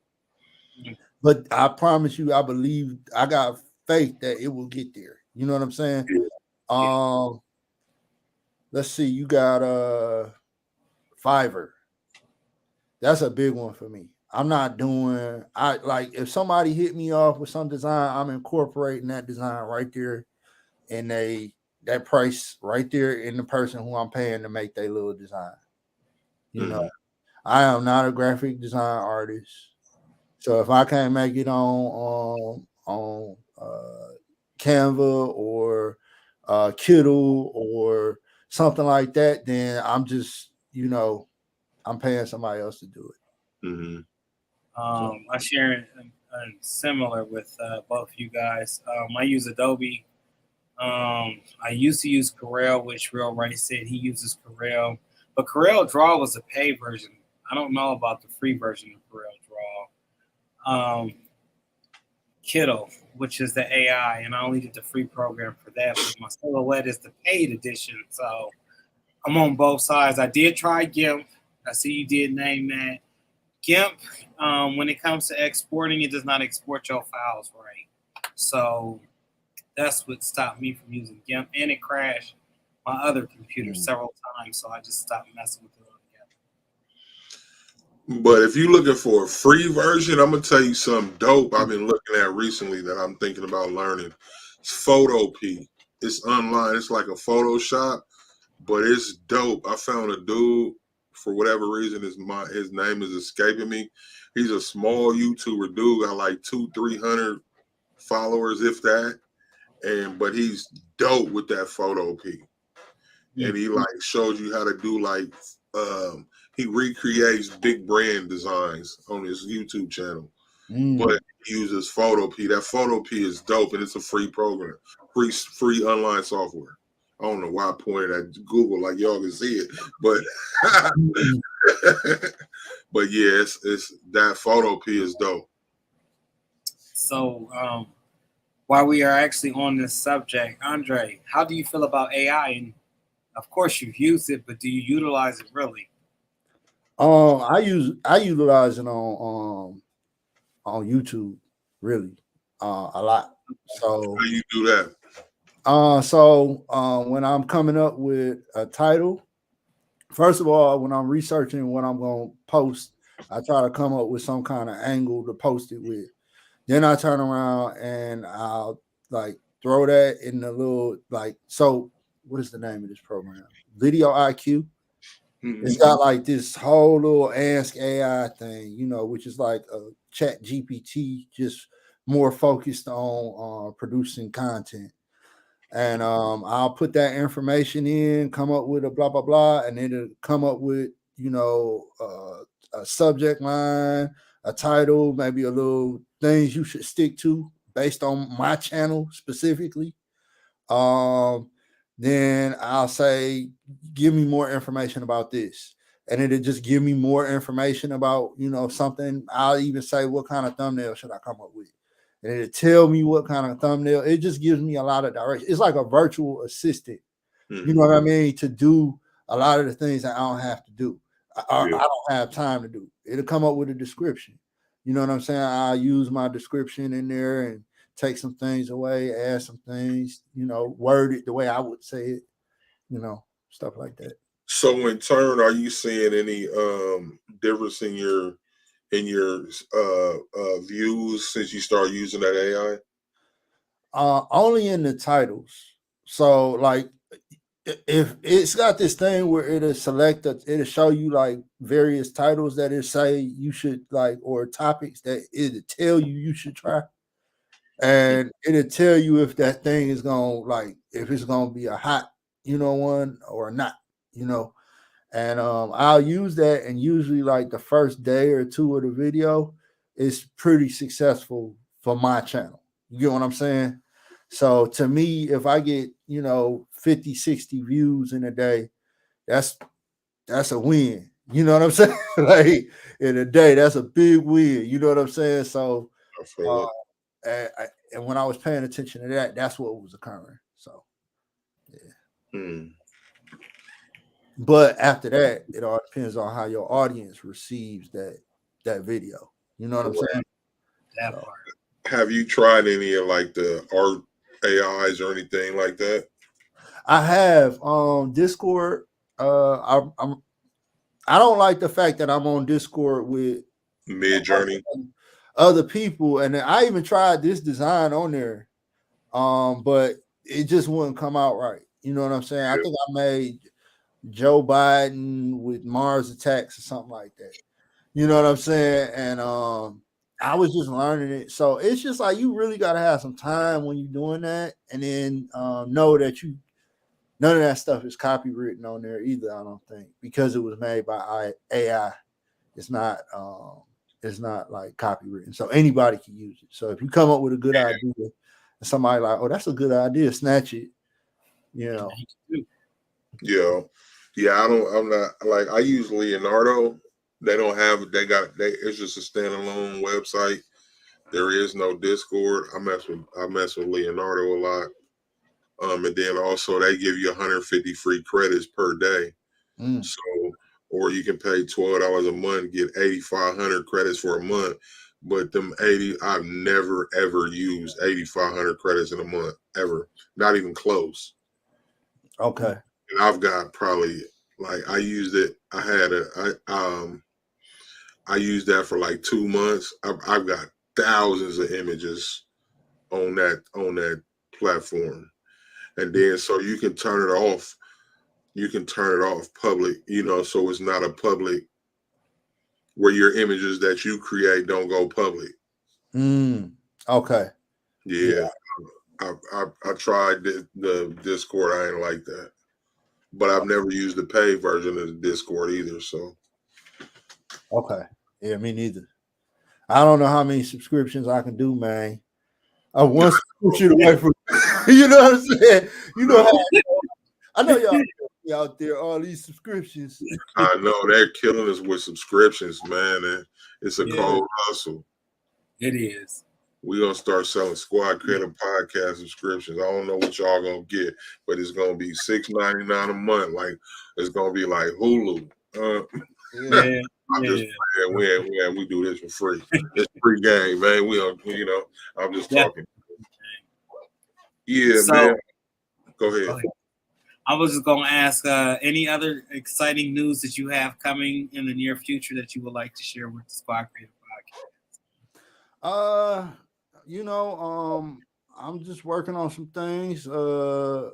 but I promise you, I believe, I got faith that it will get there. You know what I'm saying? Let's see. You got Fiverr. That's a big one for me. I'm not doing, I like, if somebody hit me off with some design, I'm incorporating that design right there and that price right there in the person who I'm paying to make their little design. You know, I am not a graphic design artist. So if I can't make it on Canva or Kittle or something like that, then I'm just, you know, I'm paying somebody else to do it. Mm-hmm. I share similar with both you guys. I use Adobe. I used to use Corel, which Real Ray said he uses Corel, but Corel Draw was a paid version. I don't know about the free version of Corel Draw. Kittle, which is the AI, and I only did the free program for that. But my Silhouette is the paid edition, so I'm on both sides. I did try GIMP. I see you did name that. GIMP, when it comes to exporting, it does not export your files right. So that's what stopped me from using GIMP, and it crashed my other computer several times, so I just stopped messing with it altogether. But if you're looking for a free version, I'm gonna tell you something dope I've been looking at recently that I'm thinking about learning. It's Photopea. It's online. It's like a Photoshop, but it's dope. I found a dude. For whatever reason, his name is escaping me. He's a small YouTuber dude, got like 200-300 followers, if that. But he's dope with that Photopea. And he like shows you how to do like he recreates big brand designs on his YouTube channel. But he uses Photopea. That Photopea is dope, and it's a free program, free online software. I don't know why I pointed at Google like y'all can see it, but but yeah, it's that Photopea is dope. So while we are actually on this subject, Andre, how do you feel about AI? And of course you've used it, but do you utilize it really? I utilize it on YouTube really a lot. So how you do that? When I'm coming up with a title, first of all, when I'm researching what I'm going to post, I try to come up with some kind of angle to post it with. Then I turn around and I'll like throw that in the little like, so what is the name of this program? Video IQ. It's got like this whole little Ask AI thing, you know, which is like a Chat GPT, just more focused on producing content. And I'll put that information in, come up with a blah, blah, blah, and then it'll come up with, you know, a subject line, a title, maybe a little things you should stick to based on my channel specifically. Then I'll say, give me more information about this. And it'll just give me more information about, you know, something. I'll even say, what kind of thumbnail should I come up with? And it'll tell me what kind of thumbnail. It just gives me a lot of direction. It's like a virtual assistant, you know what I mean, to do a lot of the things that I don't have to do. I don't have time to do. It'll come up with a description. You know what I'm saying? I use my description in there and take some things away, add some things, word it the way I would say it, stuff like that. So in turn, are you seeing any difference in your views since you start using that AI? Only in the titles. So like if it's got this thing where it'll it'll show you like various titles that it say you should like, or topics that it'll tell you should try. And it'll tell you if that thing is if it's gonna be a hot, one or not, And I'll use that, and usually like the first day or two of the video is pretty successful for my channel. You get what I'm saying? So to me, if I get 50, 60 views in a day, that's a win. You know what I'm saying? Like in a day, that's a big win. You know what I'm saying? So and when I was paying attention to that, that's what was occurring. So yeah. But after that, it all depends on how your audience receives that video. You know what I'm saying? That part. Have you tried any of like the art AIs or anything like that? I have Discord. I don't like the fact that I'm on Discord with Midjourney, other people, and I even tried this design on there, but it just wouldn't come out right. You know what I'm saying? I think I made Joe Biden with Mars attacks or something like that. You know what I'm saying? And I was just learning it. So it's just like you really got to have some time when you're doing that, and then know that none of that stuff is copywritten on there either, I don't think, because it was made by AI. It's not like copywritten. So anybody can use it. So if you come up with a good idea and somebody like, oh, that's a good idea, snatch it, Yeah. I'm not like, I use Leonardo. It's just a standalone website. There is no Discord. I mess with Leonardo a lot. And then also they give you 150 free credits per day. So, or you can pay $12 a month, get 8,500 credits for a month. But I've never ever used 8,500 credits in a month ever, not even close. Okay. And I've got probably I used it. I used that for like 2 months. I've got thousands of images on that platform, and then so you can turn it off. You can turn it off public, so it's not a public where your images that you create don't go public. Okay. Yeah. I tried the Discord. I ain't like that, but I've never used the paid version of the Discord either. So. Okay. Yeah, me neither. I don't know how many subscriptions I can do, man. I want subscription away from, you know what I'm saying? You know how I know y'all out there, all these subscriptions. I know they're killing us with subscriptions, man. It's a cold hustle. It is. We're gonna start selling Squad Creative Podcast subscriptions. I don't know what y'all gonna get, but it's gonna be $6.99 a month. Like it's gonna be like Hulu. I'm just playing. We do this for free. It's free game, man. I'm just talking. Yeah, so, man. Go ahead. I was just going to ask any other exciting news that you have coming in the near future that you would like to share with the Squad Creative Podcast. I'm just working on some things. But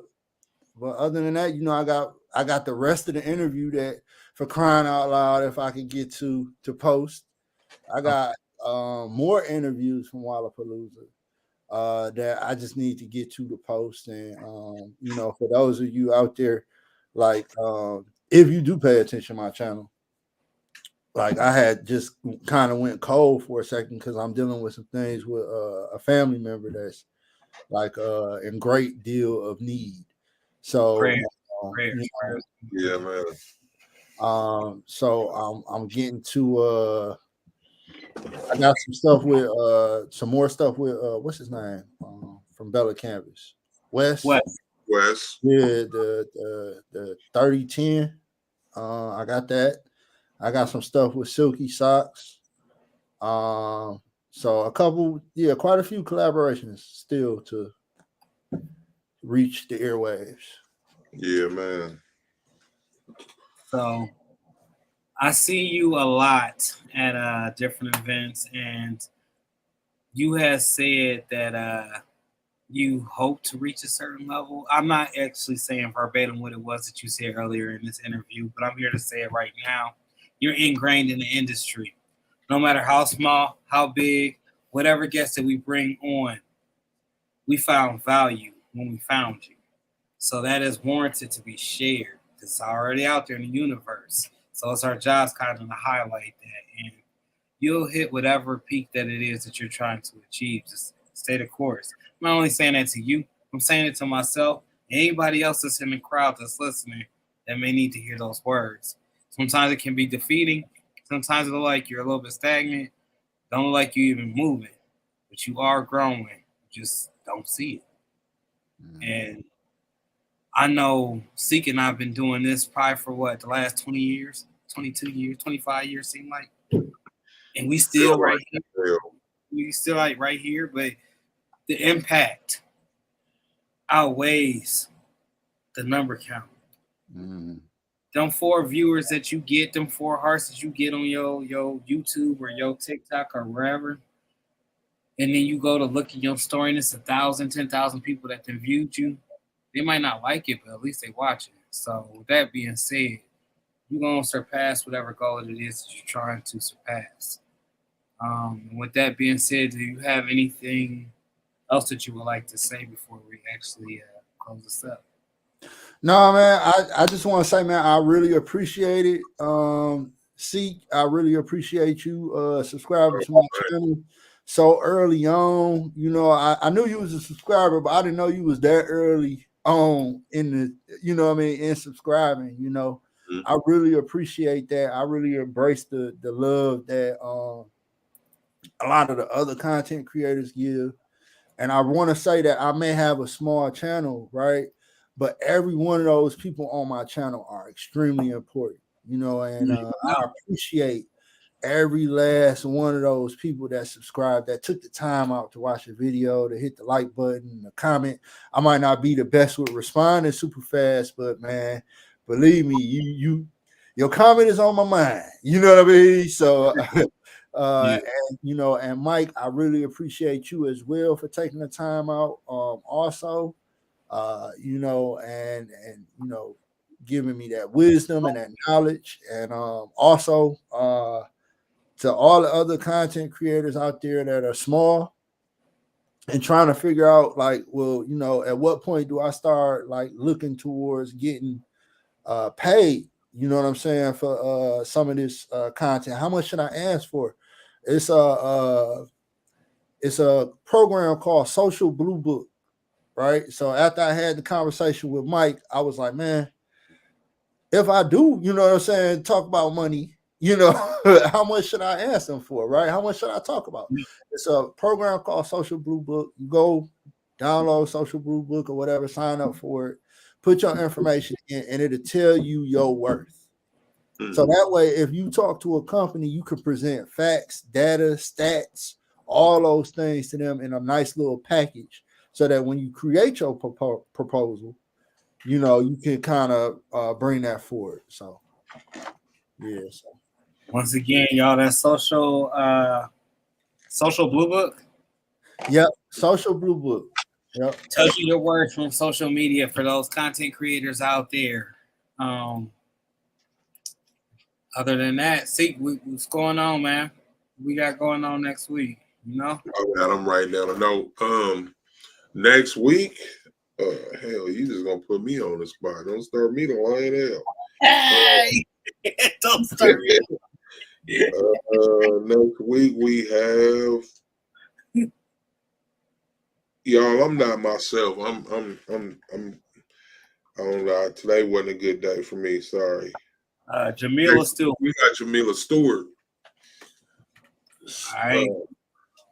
other than that, I got the rest of the interview that, for crying out loud, if I could get to post. I got more interviews from Wallapalooza that I just need to get to the post. And for those of you out there, like if you do pay attention to my channel, like I had just kind of went cold for a second because I'm dealing with some things with a family member that's like in great deal of need. So yeah, man. So I'm getting to I got some stuff with some more stuff with what's his name from Bella Canvas, Wes. Yeah, the 3010. I got that. I got some stuff with Silky Socks. So a couple, quite a few collaborations still to reach the airwaves. Yeah, man. So I see you a lot at different events, and you have said that you hope to reach a certain level. I'm not actually saying verbatim what it was that you said earlier in this interview, but I'm here to say it right now. You're ingrained in the industry. No matter how small, how big, whatever guest that we bring on, we found value when we found you. So that is warranted to be shared. It's already out there in the universe. So it's our job's kind of to highlight that. And you'll hit whatever peak that it is that you're trying to achieve. Just stay the course. I'm not only saying that to you, I'm saying it to myself and anybody else that's in the crowd that's listening that may need to hear those words. Sometimes it can be defeating. Sometimes it'll like you're a little bit stagnant. Don't look like you even moving, but you are growing. You just don't see it. And I know Seak and I've been doing this probably for what, the last 20 years, 22 years, 25 years seem like. And we still right here. We still like right here, but the impact outweighs the number count. Them 4 viewers that you get, them 4 hearts that you get on your YouTube or your TikTok or wherever, and then you go to look at your story and it's 1,000, 10,000 people that then viewed you. They might not like it, but at least they watch it. So with that being said, you're gonna surpass whatever goal it is that you're trying to surpass. With that being said, do you have anything else that you would like to say before we actually close this up? No, man, I just want to say, man, I really appreciate it. Seek, I really appreciate you subscribing to my channel so early on. You know, I knew you was a subscriber, but I didn't know you was that early on in the, you know what I mean, in subscribing. You know, I really appreciate that. I really embrace the love that a lot of the other content creators give. And I want to say that I may have a small channel, right? But every one of those people on my channel are extremely important, you know, and I appreciate every last one of those people that subscribed, that took the time out to watch the video, to hit the like button, the comment. I might not be the best with responding super fast, but man, believe me, your comment is on my mind. You know what I mean? So and you know, and Mike, I really appreciate you as well for taking the time out. Also, you know, and you know, giving me that wisdom and that knowledge, and also to all the other content creators out there that are small and trying to figure out, like, well, you know, at what point do I start like looking towards getting paid? You know what I'm saying, for some of this content? How much should I ask for? It's a program called Social Blue Book, right? So after I had the conversation with Mike, I was like, man, if I do, you know what I'm saying, talk about money, you know, how much should I ask them for, right? How much should I talk about? It's a program called Social Blue Book. You go download Social Blue Book or whatever, sign up for it, put your information in, and it'll tell you your worth. So that way, if you talk to a company, you can present facts, data, stats, all those things to them in a nice little package, so that when you create your proposal, you know, you can kind of bring that forward. So, yeah. So. Once again, y'all, that social Blue Book. Yep, Social Blue Book. Yep. Tells you your worth from social media for those content creators out there. Other than that, see what's going on, man. We got going on next week, you know? I got them right down a note. Next week, hell, you just gonna put me on the spot. Don't start me to line out. Hey, don't start me. Next week we have y'all. I'm not myself. I'm I don't know. Today wasn't a good day for me. Sorry. Jamila Stewart. We got Jamila Stewart. All right.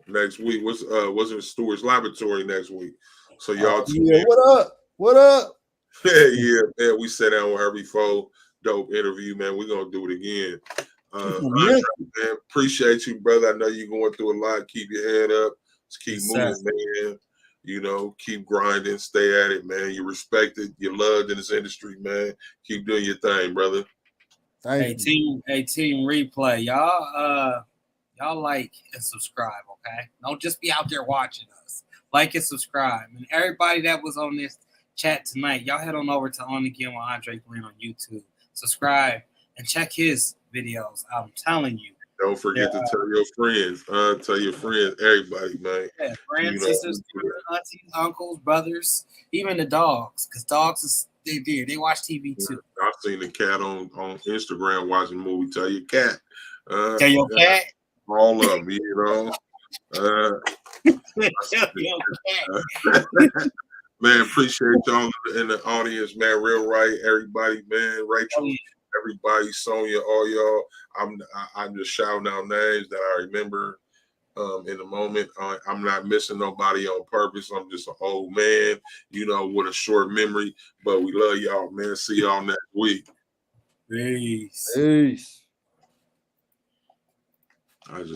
Next week wasn't Stewart's Laboratory next week. So y'all yeah, what up? What up? yeah, man. We sat down with her before. Dope interview, man. We're gonna do it again. Andre, man, appreciate you, brother. I know you're going through a lot. Keep your head up. Just keep moving, man. You know, keep grinding, stay at it, man. You're respected, you're loved in this industry, man. Keep doing your thing, brother. Team replay. Y'all like and subscribe, okay? Don't just be out there watching us. Like and subscribe. And everybody that was on this chat tonight, y'all head on over to On Again with Andre Glenn on YouTube. Subscribe and check his videos. I'm telling you. Don't forget to tell your friends. Tell your friends, everybody, man. Yeah, friends, sisters, aunties, uncles, brothers, even the dogs. Because dogs, they watch TV too. I've seen the cat on Instagram watching a movie. Tell your cat. Tell your cat? All of them, you know. Man, appreciate y'all in the audience, man. Real right, everybody, man. Rachel, everybody, Sonia, all y'all. I'm just shouting out names that I remember in the moment. I'm not missing nobody on purpose. I'm just an old man, you know, with a short memory. But we love y'all, man. See y'all next week. Peace. Peace. I just